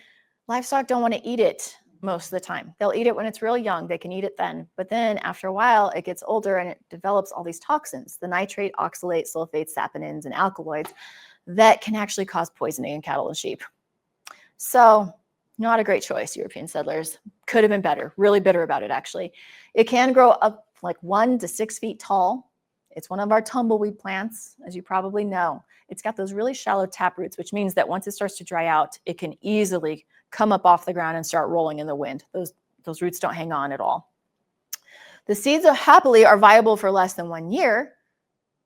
livestock don't want to eat it most of the time. They'll eat it when it's real young. They can eat it then. But then after a while, it gets older and it develops all these toxins, the nitrate, oxalate, sulfates, saponins, and alkaloids that can actually cause poisoning in cattle and sheep. So not a great choice, European settlers. Could have been better. Really bitter about it, actually. It can grow up like 1 to 6 feet tall. It's one of our tumbleweed plants, as you probably know. It's got those really shallow tap roots, which means that once it starts to dry out, it can easily come up off the ground and start rolling in the wind. Those roots don't hang on at all. The seeds happily are viable for less than 1 year,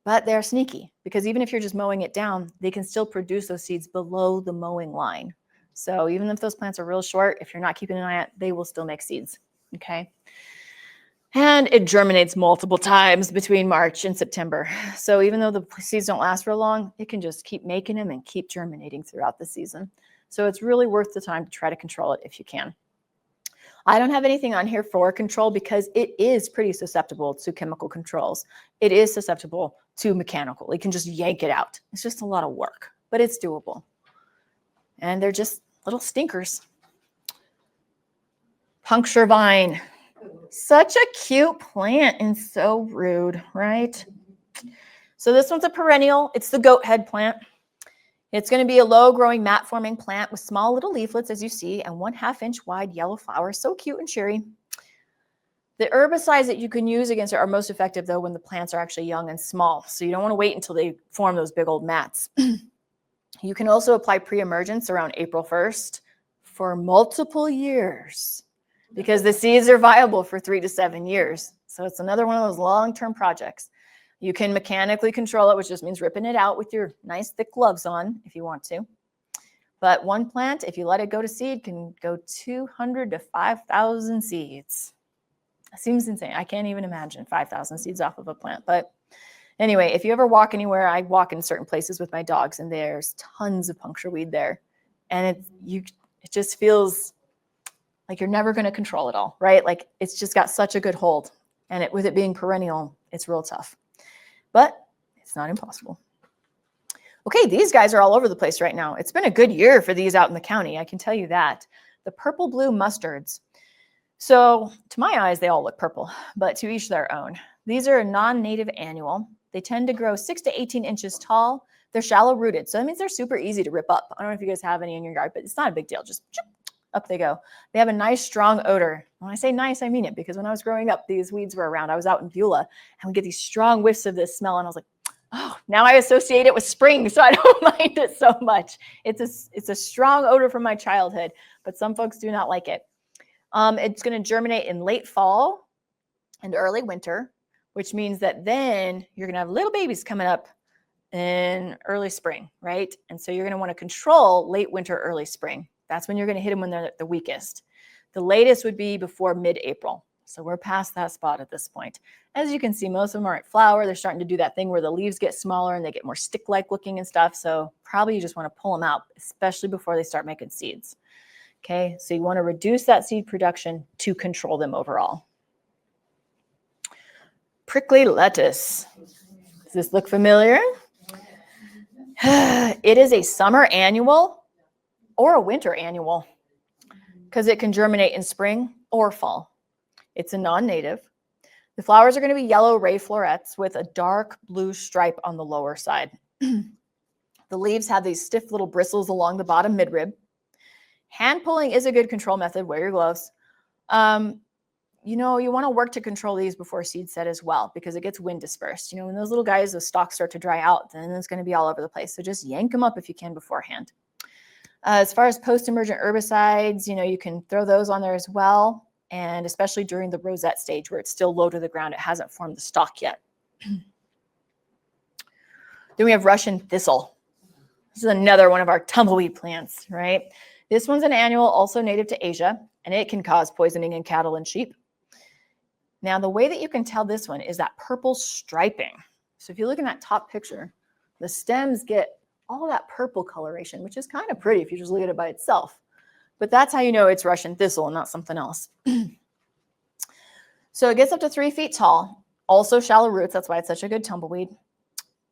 but they're sneaky because even if you're just mowing it down, they can still produce those seeds below the mowing line. So even if those plants are real short, if you're not keeping an eye out, they will still make seeds, okay? And it germinates multiple times between March and September. So even though the seeds don't last real long, it can just keep making them and keep germinating throughout the season. So it's really worth the time to try to control it if you can. I don't have anything on here for control because it is pretty susceptible to chemical controls. It is susceptible to mechanical. You can just yank it out. It's just a lot of work, but it's doable. And they're just little stinkers. Puncture vine. Such a cute plant and so rude, right? So this one's a perennial. It's the goat head plant. It's going to be a low-growing, mat-forming plant with small little leaflets, as you see, and 1/2 inch wide yellow flowers. So cute and cheery. The herbicides that you can use against it are most effective, though, when the plants are actually young and small. So you don't want to wait until they form those big old mats. You can also apply pre-emergence around April 1st for multiple years because the seeds are viable for 3 to 7 years. So it's another one of those long-term projects. You can mechanically control it, which just means ripping it out with your nice thick gloves on if you want to. But one plant, if you let it go to seed, can go 200 to 5,000 seeds. That seems insane. I can't even imagine 5,000 seeds off of a plant. But anyway, if you ever walk anywhere, I walk in certain places with my dogs, and there's tons of puncture weed there. And it just feels like you're never going to control it all, right? Like it's just got such a good hold. And with it being perennial, it's real tough. But it's not impossible. Okay, these guys are all over the place right now. It's been a good year for these out in the county, I can tell you that. The purple blue mustards. So to my eyes, they all look purple, but to each their own. These are a non-native annual. They tend to grow 6 to 18 inches tall. They're shallow rooted, so that means they're super easy to rip up. I don't know if you guys have any in your yard, but it's not a big deal. Just up they go. They have a nice, strong odor. When I say nice, I mean it, because when I was growing up, these weeds were around. I was out in Beulah, and we get these strong whiffs of this smell, and I was like, oh, now I associate it with spring, so I don't mind it so much. It's a strong odor from my childhood, but some folks do not like it. It's going to germinate in late fall and early winter, which means that then you're going to have little babies coming up in early spring, right? And so you're going to want to control late winter, early spring. That's when you're going to hit them when they're the weakest. The latest would be before mid-April. So we're past that spot at this point. As you can see, most of them are at flower. They're starting to do that thing where the leaves get smaller and they get more stick-like looking and stuff. So probably you just want to pull them out, especially before they start making seeds. Okay, so you want to reduce that seed production to control them overall. Prickly lettuce. Does this look familiar? It is a summer annual or a winter annual because it can germinate in spring or fall. It's a non-native. The flowers are going to be yellow ray florets with a dark blue stripe on the lower side. The leaves have these stiff little bristles along the bottom midrib. Hand pulling is a good control method. Wear your gloves. You want to work to control these before seed set as well because it gets wind dispersed. When those little guys, the stalks start to dry out, then it's going to be all over the place. So just yank them up if you can beforehand. As far as post-emergent herbicides, you can throw those on there as well. And especially during the rosette stage where it's still low to the ground, it hasn't formed the stalk yet. Then we have Russian thistle. This is another one of our tumbleweed plants, right? This one's an annual, also native to Asia, and it can cause poisoning in cattle and sheep. Now, the way that you can tell this one is that purple striping. So if you look in that top picture, the stems get all that purple coloration, which is kind of pretty if you just look at it by itself. But that's how you know it's Russian thistle and not something else. So it gets up to 3 feet tall, also shallow roots. That's why it's such a good tumbleweed.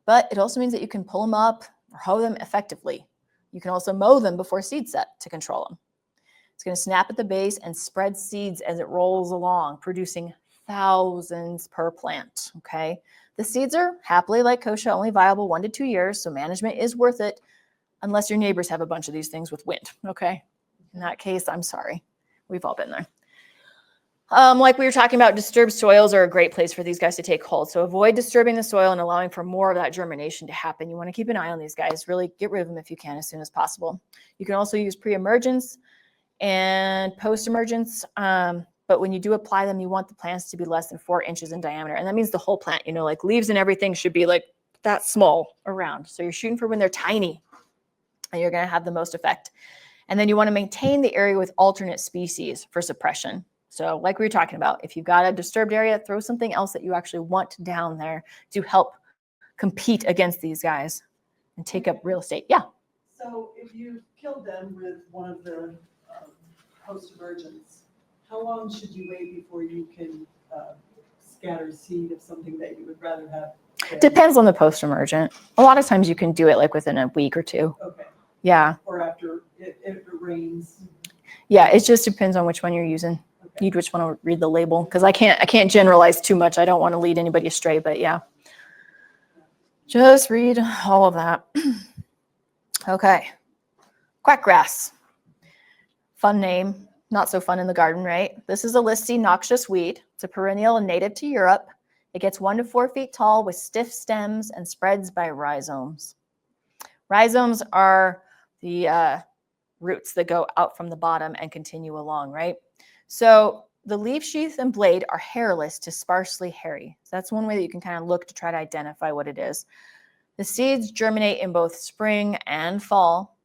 But it also means that you can pull them up or hoe them effectively. You can also mow them before seed set to control them. It's going to snap at the base and spread seeds as it rolls along, producing thousands per plant, okay? The seeds are happily, like kochia, only viable 1 to 2 years, so management is worth it unless your neighbors have a bunch of these things with wind, okay? In that case, I'm sorry. We've all been there. Like we were talking about, disturbed soils are a great place for these guys to take hold. So avoid disturbing the soil and allowing for more of that germination to happen. You want to keep an eye on these guys. Really get rid of them if you can as soon as possible. You can also use pre-emergence and post-emergence. But when you do apply them, you want the plants to be less than 4 inches in diameter. And that means the whole plant, like leaves and everything should be like that small around. So you're shooting for when they're tiny and you're going to have the most effect. And then you want to maintain the area with alternate species for suppression. So like we were talking about, if you've got a disturbed area, throw something else that you actually want down there to help compete against these guys and take up real estate. Yeah. So if you killed them with one of the post-emergence, how long should you wait before you can scatter seed of something that you would rather have? Depends on the post-emergent. A lot of times you can do it like within a week or 2. Okay. Yeah. Or after it rains. Yeah, it just depends on which one you're using. Okay. You'd just want to read the label because I can't generalize too much. I don't want to lead anybody astray, but yeah. Just read all of that. Okay. Quackgrass. Fun name. Not so fun in the garden, right? This is a listy noxious weed. It's a perennial and native to Europe. It gets 1 to 4 feet tall with stiff stems and spreads by rhizomes. Rhizomes are the roots that go out from the bottom and continue along, right? So the leaf sheath and blade are hairless to sparsely hairy. So that's one way that you can kind of look to try to identify what it is. The seeds germinate in both spring and fall,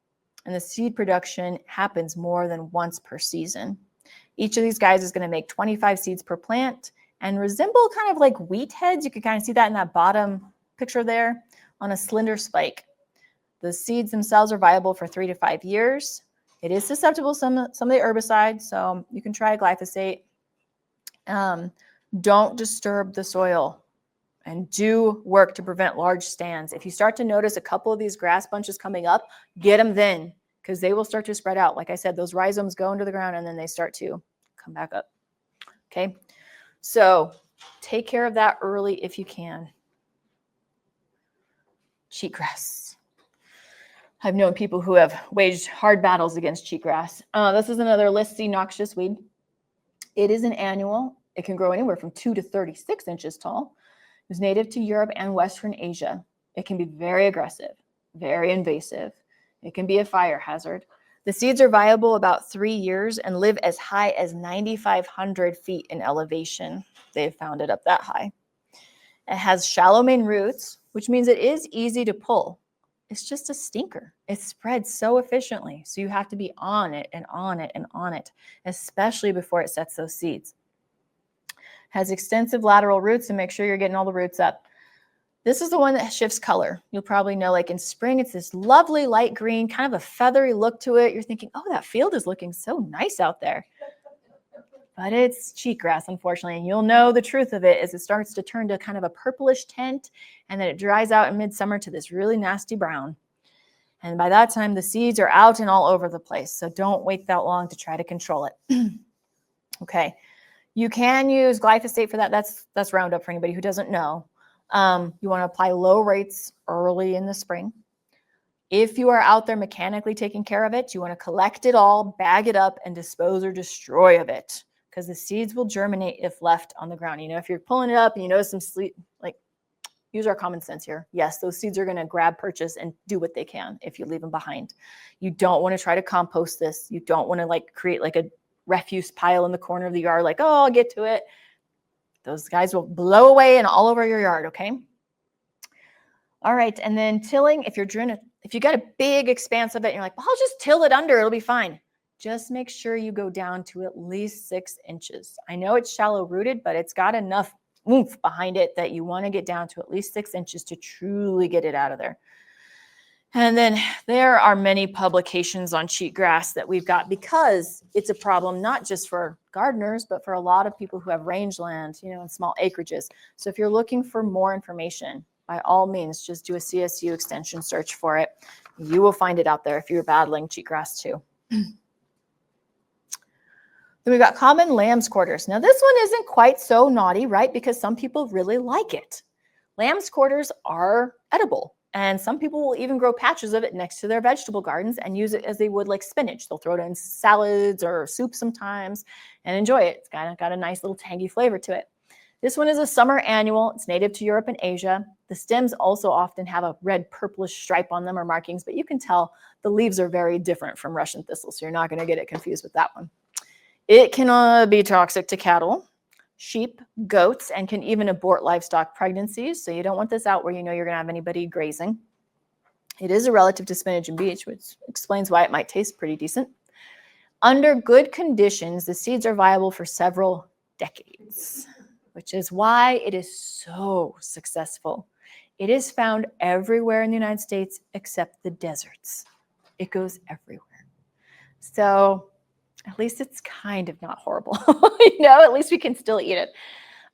and the seed production happens more than once per season. Each of these guys is going to make 25 seeds per plant and resemble kind of like wheat heads. You can kind of see that in that bottom picture there on a slender spike. The seeds themselves are viable for 3 to 5 years. It is susceptible to some of the herbicides, so you can try glyphosate. Don't disturb the soil. and do work to prevent large stands. If you start to notice a couple of these grass bunches coming up, get them then, because they will start to spread out. Like I said, those rhizomes go into the ground and then they start to come back up. Okay, so take care of that early if you can. Cheatgrass. I've known people who have waged hard battles against cheatgrass. This is another listy noxious weed. It is an annual. It can grow anywhere from 2 to 36 inches tall. It's native to Europe and Western Asia. It can be very aggressive, very invasive. It can be a fire hazard. The seeds are viable about 3 years and live as high as 9,500 feet in elevation. They've found it up that high. It has shallow main roots, which means it is easy to pull. It's just a stinker. It spreads so efficiently. So you have to be on it and on it and on it, especially before it sets those seeds. Has extensive lateral roots, and make sure you're getting all the roots up. This is the one that shifts color. You'll probably know, like in spring, it's this lovely light green, kind of a feathery look to it. You're thinking, oh, that field is looking so nice out there. But it's cheatgrass, unfortunately. And you'll know the truth of it as it starts to turn to kind of a purplish tint, and then it dries out in midsummer to this really nasty brown. And by that time, the seeds are out and all over the place. So don't wait that long to try to control it. Okay. You can use glyphosate for that. That's Roundup for anybody who doesn't know. You want to apply low rates early in the spring. If you are out there mechanically taking care of it, you want to collect it all, bag it up, and dispose or destroy of it, because the seeds will germinate if left on the ground. You know, if you're pulling it up and you notice some sleep, like, use our common sense here. Yes, those seeds are going to grab purchase and do what they can if you leave them behind. You don't want to try to compost this. You don't want to like create like a refuse pile in the corner of the yard, like, oh, I'll get to it. Those guys will blow away and all over your yard, okay? All right, and then tilling, if you got a big expanse of it and you're like, well, I'll just till it under, it'll be fine. Just make sure you go down to at least 6 inches. I know it's shallow rooted, but it's got enough oomph behind it that you want to get down to at least 6 inches to truly get it out of there. And then there are many publications on cheatgrass that we've got, because it's a problem not just for gardeners, but for a lot of people who have rangeland, you know, and small acreages. So if you're looking for more information, by all means, just do a CSU extension search for it. You will find it out there if you're battling cheatgrass too. Then we've got common lamb's quarters. Now this one isn't quite so naughty, right? Because some people really like it. Lamb's quarters are edible. And some people will even grow patches of it next to their vegetable gardens and use it as they would like spinach. They'll throw it in salads or soup sometimes and enjoy it. It's got a nice little tangy flavor to it. This one is a summer annual. It's native to Europe and Asia. The stems also often have a red purplish stripe on them or markings, but you can tell the leaves are very different from Russian thistle, so you're not going to get it confused with that one. It can be toxic to cattle, sheep, goats, and can even abort livestock pregnancies. So you don't want this out where you know you're going to have anybody grazing. It is a relative to spinach and beech, which explains why it might taste pretty decent. Under good conditions, the seeds are viable for several decades, which is why it is so successful. It is found everywhere in the United States except the deserts. It goes everywhere. So at least it's kind of not horrible. You know, at least we can still eat it.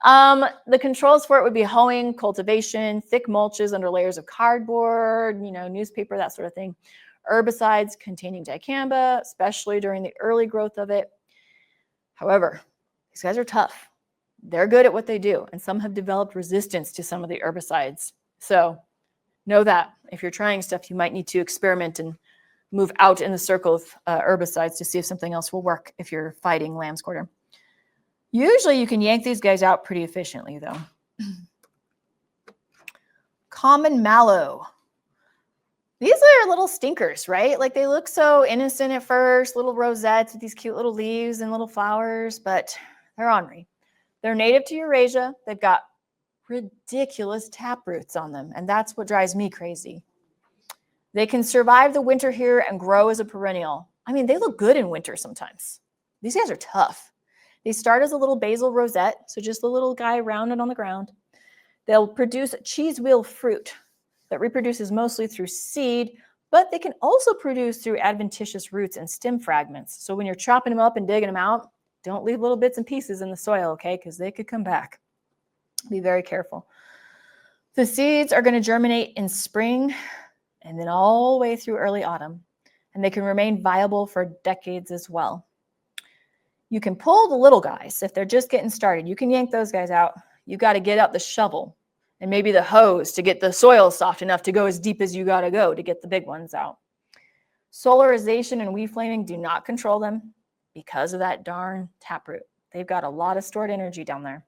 The controls for it would be hoeing, cultivation, thick mulches under layers of cardboard, you know, newspaper, that sort of thing. Herbicides containing dicamba, especially during the early growth of it. However, these guys are tough. They're good at what they do, and some have developed resistance to some of the herbicides. So know that if you're trying stuff, you might need to experiment and move out in the circle of herbicides to see if something else will work if you're fighting lamb's quarter. Usually you can yank these guys out pretty efficiently though. Common mallow. These are little stinkers, right? Like they look so innocent at first, little rosettes with these cute little leaves and little flowers, but they're ornery. They're native to Eurasia. They've got ridiculous taproots on them, and that's what drives me crazy. They can survive the winter here and grow as a perennial. I mean, they look good in winter sometimes. These guys are tough. They start as a little basal rosette, so just a little guy rounded on the ground. They'll produce cheese wheel fruit that reproduces mostly through seed, but they can also produce through adventitious roots and stem fragments. So when you're chopping them up and digging them out, don't leave little bits and pieces in the soil, okay? Because they could come back. Be very careful. The seeds are going to germinate in spring and then all the way through early autumn, and they can remain viable for decades as well. You can pull the little guys if they're just getting started. You can yank those guys out. You got to get out the shovel and maybe the hose to get the soil soft enough to go as deep as you got to go to get the big ones out. Solarization and weed flaming do not control them because of that darn taproot. They've got a lot of stored energy down there.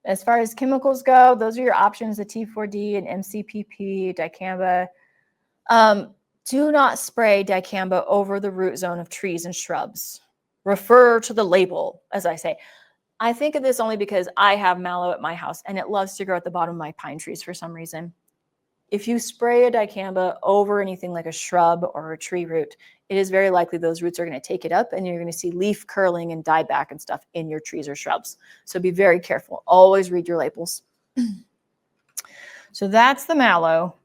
As far as chemicals go, those are your options, the T4D and MCPP, dicamba. Do not spray dicamba over the root zone of trees and shrubs. Refer to the label, as I say. I think of this only because I have mallow at my house and it loves to grow at the bottom of my pine trees for some reason. If you spray a dicamba over anything like a shrub or a tree root, it is very likely those roots are going to take it up and you're going to see leaf curling and dieback and stuff in your trees or shrubs. So be very careful. Always read your labels. So that's the mallow.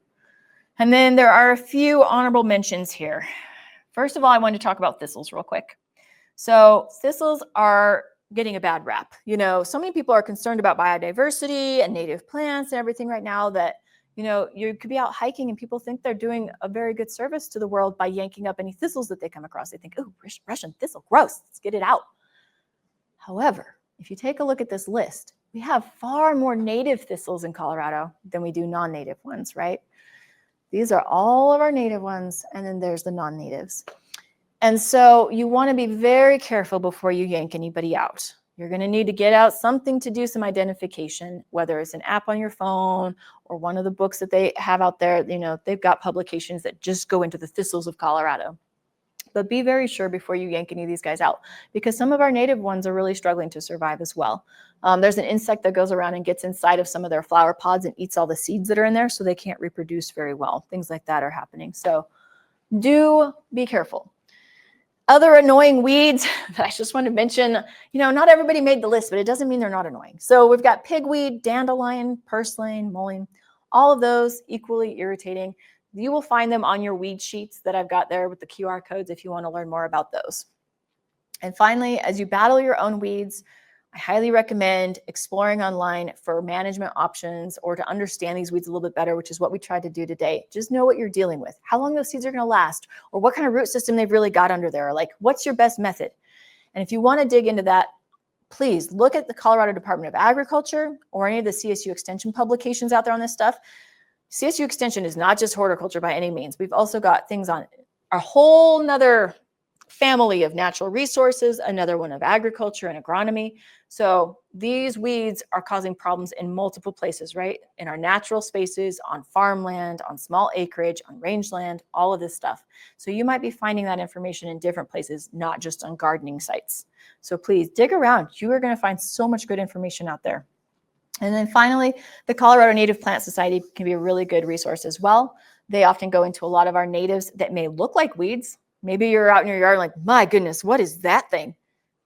And then there are a few honorable mentions here. First of all, I want to talk about thistles real quick. So thistles are getting a bad rap. You know, so many people are concerned about biodiversity and native plants and everything right now that, you know, you could be out hiking and people think they're doing a very good service to the world by yanking up any thistles that they come across. They think, oh, Russian thistle, gross, let's get it out. However, if you take a look at this list, we have far more native thistles in Colorado than we do non-native ones, right? These are all of our native ones, and then there's the non-natives. And so you want to be very careful before you yank anybody out. You're going to need to get out something to do some identification, whether it's an app on your phone or one of the books that they have out there. You know, they've got publications that just go into the thistles of Colorado. But be very sure before you yank any of these guys out, because some of our native ones are really struggling to survive as well. There's an insect that goes around and gets inside of some of their flower pods and eats all the seeds that are in there, so they can't reproduce very well. Things like that are happening. So do be careful. Other annoying weeds that I just want to mention, you know, not everybody made the list, but it doesn't mean they're not annoying. So we've got pigweed, dandelion, purslane, mullein, all of those equally irritating. You will find them on your weed sheets that I've got there with the QR codes if you want to learn more about those. And finally, as you battle your own weeds, I highly recommend exploring online for management options or to understand these weeds a little bit better, which is what we tried to do today. Just know what you're dealing with, how long those seeds are going to last, or what kind of root system they've really got under there, or like what's your best method. And if you want to dig into that, please look at the Colorado Department of Agriculture or any of the CSU Extension publications out there on this stuff. CSU Extension is not just horticulture by any means. We've also got things on a whole nother family of natural resources, another one of agriculture and agronomy. So these weeds are causing problems in multiple places, right? In our natural spaces, on farmland, on small acreage, on rangeland, all of this stuff. So you might be finding that information in different places, not just on gardening sites. So please dig around. You are going to find so much good information out there. And then finally, the Colorado Native Plant Society can be a really good resource as well. They often go into a lot of our natives that may look like weeds. Maybe you're out in your yard like, my goodness, what is that thing?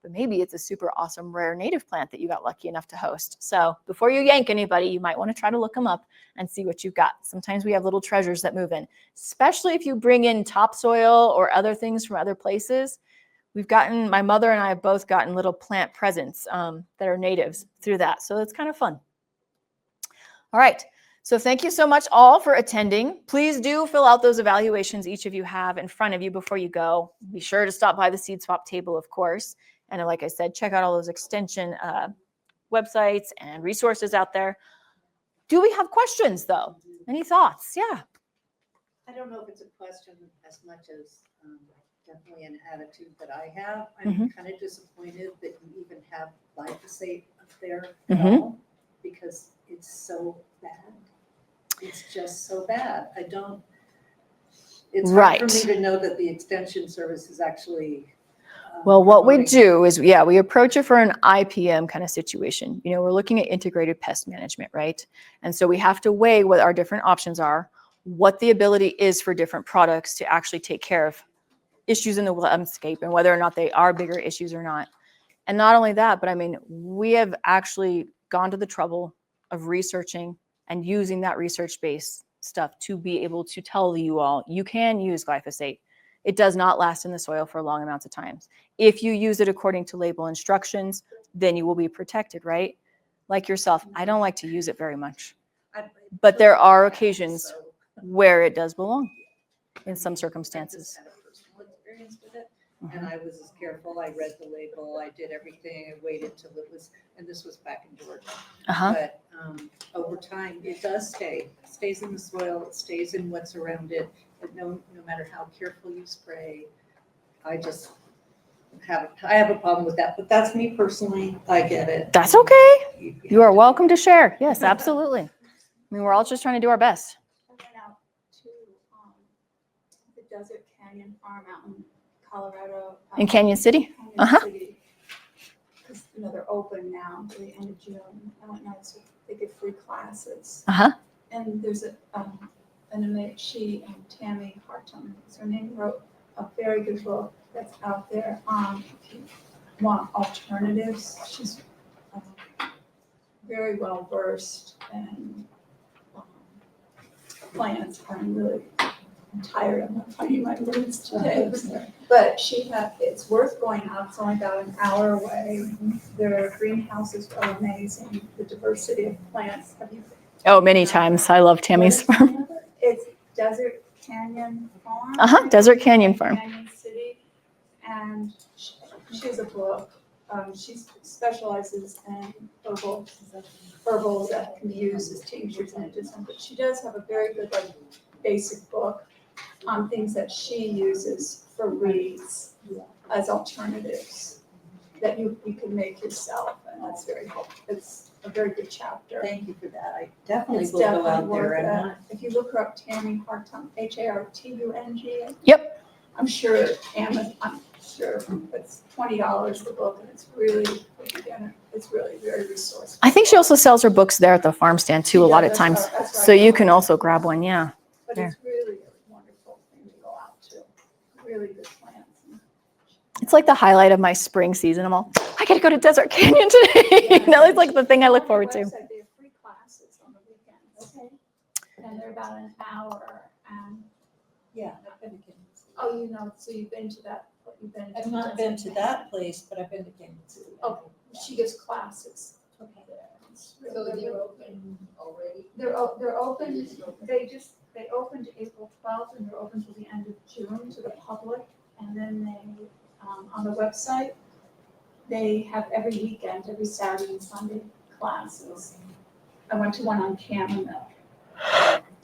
But maybe it's a super awesome rare native plant that you got lucky enough to host. So before you yank anybody, you might want to try to look them up and see what you've got. Sometimes we have little treasures that move in, especially if you bring in topsoil or other things from other places. My mother and I have both gotten little plant presents that are natives through that. So it's kind of fun. All right. So thank you so much all for attending. Please do fill out those evaluations each of you have in front of you before you go. Be sure to stop by the seed swap table, of course. And like I said, check out all those extension websites and resources out there. Do we have questions though? Any thoughts? Yeah. I don't know if it's a question as much as definitely an attitude that I have. I'm kind of disappointed that you even have glyphosate up there at all, because it's so bad. It's just so bad. It's hard for me to know that the extension service is actually well, what we do is, we approach it for an IPM kind of situation. You know, we're looking at integrated pest management, right? And so we have to weigh what our different options are, what the ability is for different products to actually take care of issues in the landscape and whether or not they are bigger issues or not. And not only that, but I mean, we have actually gone to the trouble of researching and using that research-based stuff to be able to tell you all, you can use glyphosate. It does not last in the soil for long amounts of times. If you use it according to label instructions, then you will be protected, right? Like yourself, I don't like to use it very much. But there are Yeah, occasions so where it does belong in some I've just circumstances. had a personal experience with it, Mhm. and I was as careful, I read the label, I did everything, I waited till it was, and this was back in Georgia. Uh-huh. But over time, it does stays in the soil, it stays in what's around it, but no matter how careful you spray, I just I have a problem with that, but that's me personally, I get it. That's okay. You have are to- welcome to share. Yes, absolutely. I mean, we're all just trying to do our best. I went out to the Desert Canyon Farm out in Colorado. In Canyon City? Canyon Uh-huh. City. Because, they're open now until the end of June. I went out, so they give free classes. Uh-huh. And there's Tammy Hartung, is her name, wrote a very good book that's out there. If you want alternatives, she's very well versed in plants. I'm tired, I'm not finding my words today. But it's worth going out, it's only about an hour away. Their greenhouses are amazing, the diversity of plants. Have you? Oh, many times. I love Tammy's farm. It's Desert Canyon Farm. Uh-huh, Desert Canyon Farm. Canyon City, and she has a book. She specializes in herbals that can be used as tinctures and adjuvants. But she does have a very good basic book on things that she uses for reeds as alternatives that you can make yourself, and that's very helpful. It's a very good chapter. Thank you for that, I definitely It's will go definitely out worth there, I'm it. not, If you look her up, Tammy Hartung, Hartung. Yep. I'm sure it's $20 the book, and it's really, it's really very resourceful. I think she also sells her books there at the farm stand too, a lot of times. That's right. So you can also grab one, yeah. But it's really a wonderful thing to go out to. Really good plants. It's like the highlight of my spring season. I'm all, I gotta go to Desert Canyon today. It's like the thing I look forward to. On their website, they have free classes on the weekends. Okay. And they're about an hour, and yeah, I've been to Kansas City. so you've been to that, I've not been to that place, but I've been to Kansas City. Oh, she gives classes. Okay. So they're open already? They're open, they opened April 12th, and they're open till the end of June to the public. And then they, on the website, they have every weekend, every Saturday and Sunday classes. I went to one on chamomile.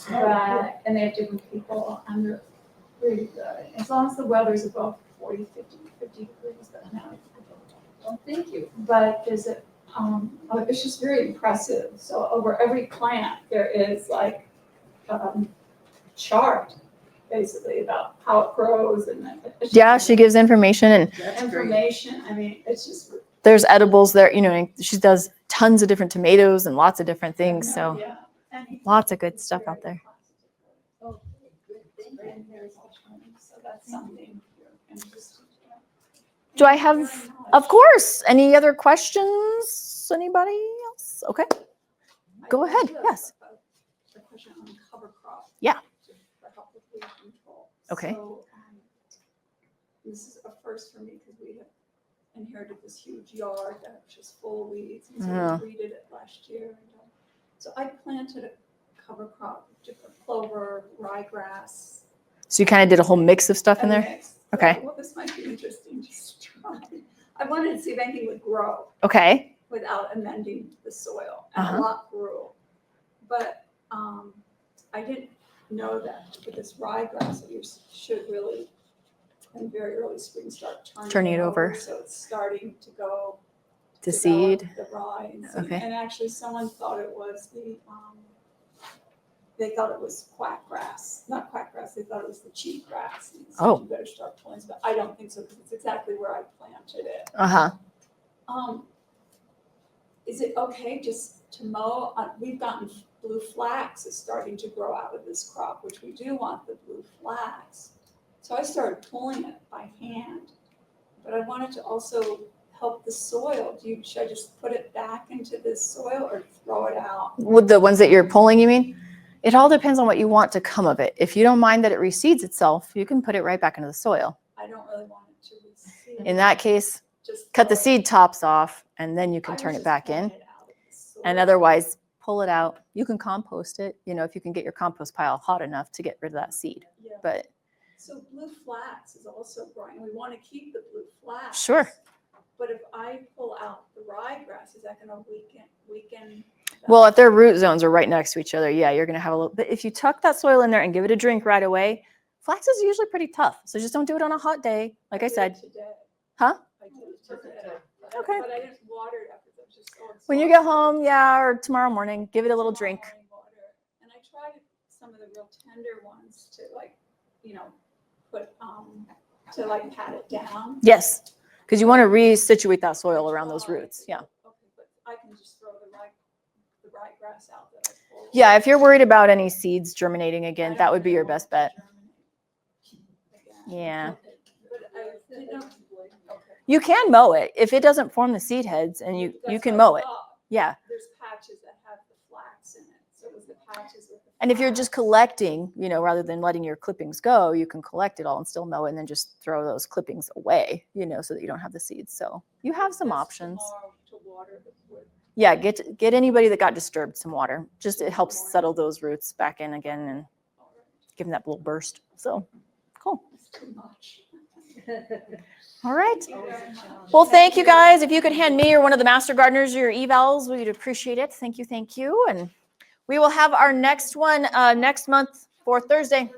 And they have different people, and they're really good. As long as the weather's above 40, 50 degrees, but no. Well, thank you. But it's just very impressive. So over every plant, there is chart basically about how it grows and it's Yeah, she gives information, and That's great. information. I mean, it's just. there's edibles there, and she does tons of different tomatoes and lots of different things. So Yeah. And lots of good stuff out there. Okay, good, thank you. And there's alternatives, so that's something if you're interested in. Do I Thank you have, very much. of course, any other questions? Anybody else? Okay. Go ahead, I do have yes. A question on cover crop. Yeah. For help with weed control. Okay. So, this is a first for me because we have inherited this huge yard that was just full of weeds. And so Yeah. we weeded it last year. So I planted a cover crop, different clover, ryegrass. So you kind of did a whole mix of stuff in and there? mixed. Okay. So, well, this might be interesting just to try. I wanted to see if anything would grow Okay. without amending the soil, and Uh-huh. a lot grew. But I didn't know that with this ryegrass, you should really, in very early spring, start turning it over. So it's starting to go To develop seed. the rye. Okay. And actually, someone thought it was they thought it was quackgrass, not quackgrass. They thought it was the cheatgrass. And so Oh. you better start pulling it. But I don't think so because it's exactly where I planted it. Uh-huh. Is it okay just to mow? We've gotten blue flax is starting to grow out of this crop, which we do want the blue flax. So I started pulling it by hand, but I wanted to also help the soil. Should I just put it back into this soil or throw it out? With the ones that you're pulling, you mean? It all depends on what you want to come of it. If you don't mind that it reseeds itself, you can put it right back into the soil. I don't really want it to receive. In that case, Just cut the throw it. seed tops off and then you can I turn was it back just pulling in. it out of the soil. And otherwise, pull it out. You can compost it, if you can get your compost pile hot enough to get rid of that seed. Yeah. But So blue flax is also growing. We want to keep the blue flax. sure. But if I pull out the ryegrass, is that going to weaken? Well, if their root zones are right next to each other, yeah, you're going to have a little. But if you tuck that soil in there and give it a drink right away, flax is usually pretty tough. So just don't do it on a hot day. Like I did it said, today. huh? I did it today. Okay. But I didn't water it after that. Just so When you get home, yeah, or tomorrow morning, give it a little drink. And I tried some of the real tender ones to put to pat it down. Yes, because you want to resituate that soil around those roots. Yeah. Okay, but I can just throw the ryegrass out that I pulled. Yeah, if you're worried about any seeds germinating again, that would be your best bet. Yeah. But I didn't. Okay. You can mow it if it doesn't form the seed heads, and you That's can what I mow it. thought. Yeah. There's patches that have the flax in it. So it was the patches with the And if you're just flax. collecting, rather than letting your clippings go, you can collect it all and still mow it and then just throw those clippings away, so that you don't have the seeds. So you have some That's options. tomorrow to water the wood. Yeah, get anybody that got disturbed some water. Just it helps settle those roots back in again and give them that little burst. So cool. It's too much. All right. Well, thank you guys. If you could hand me or one of the master gardeners your evals, we'd appreciate it. Thank you. Thank you. And we will have our next one next month for Thursday.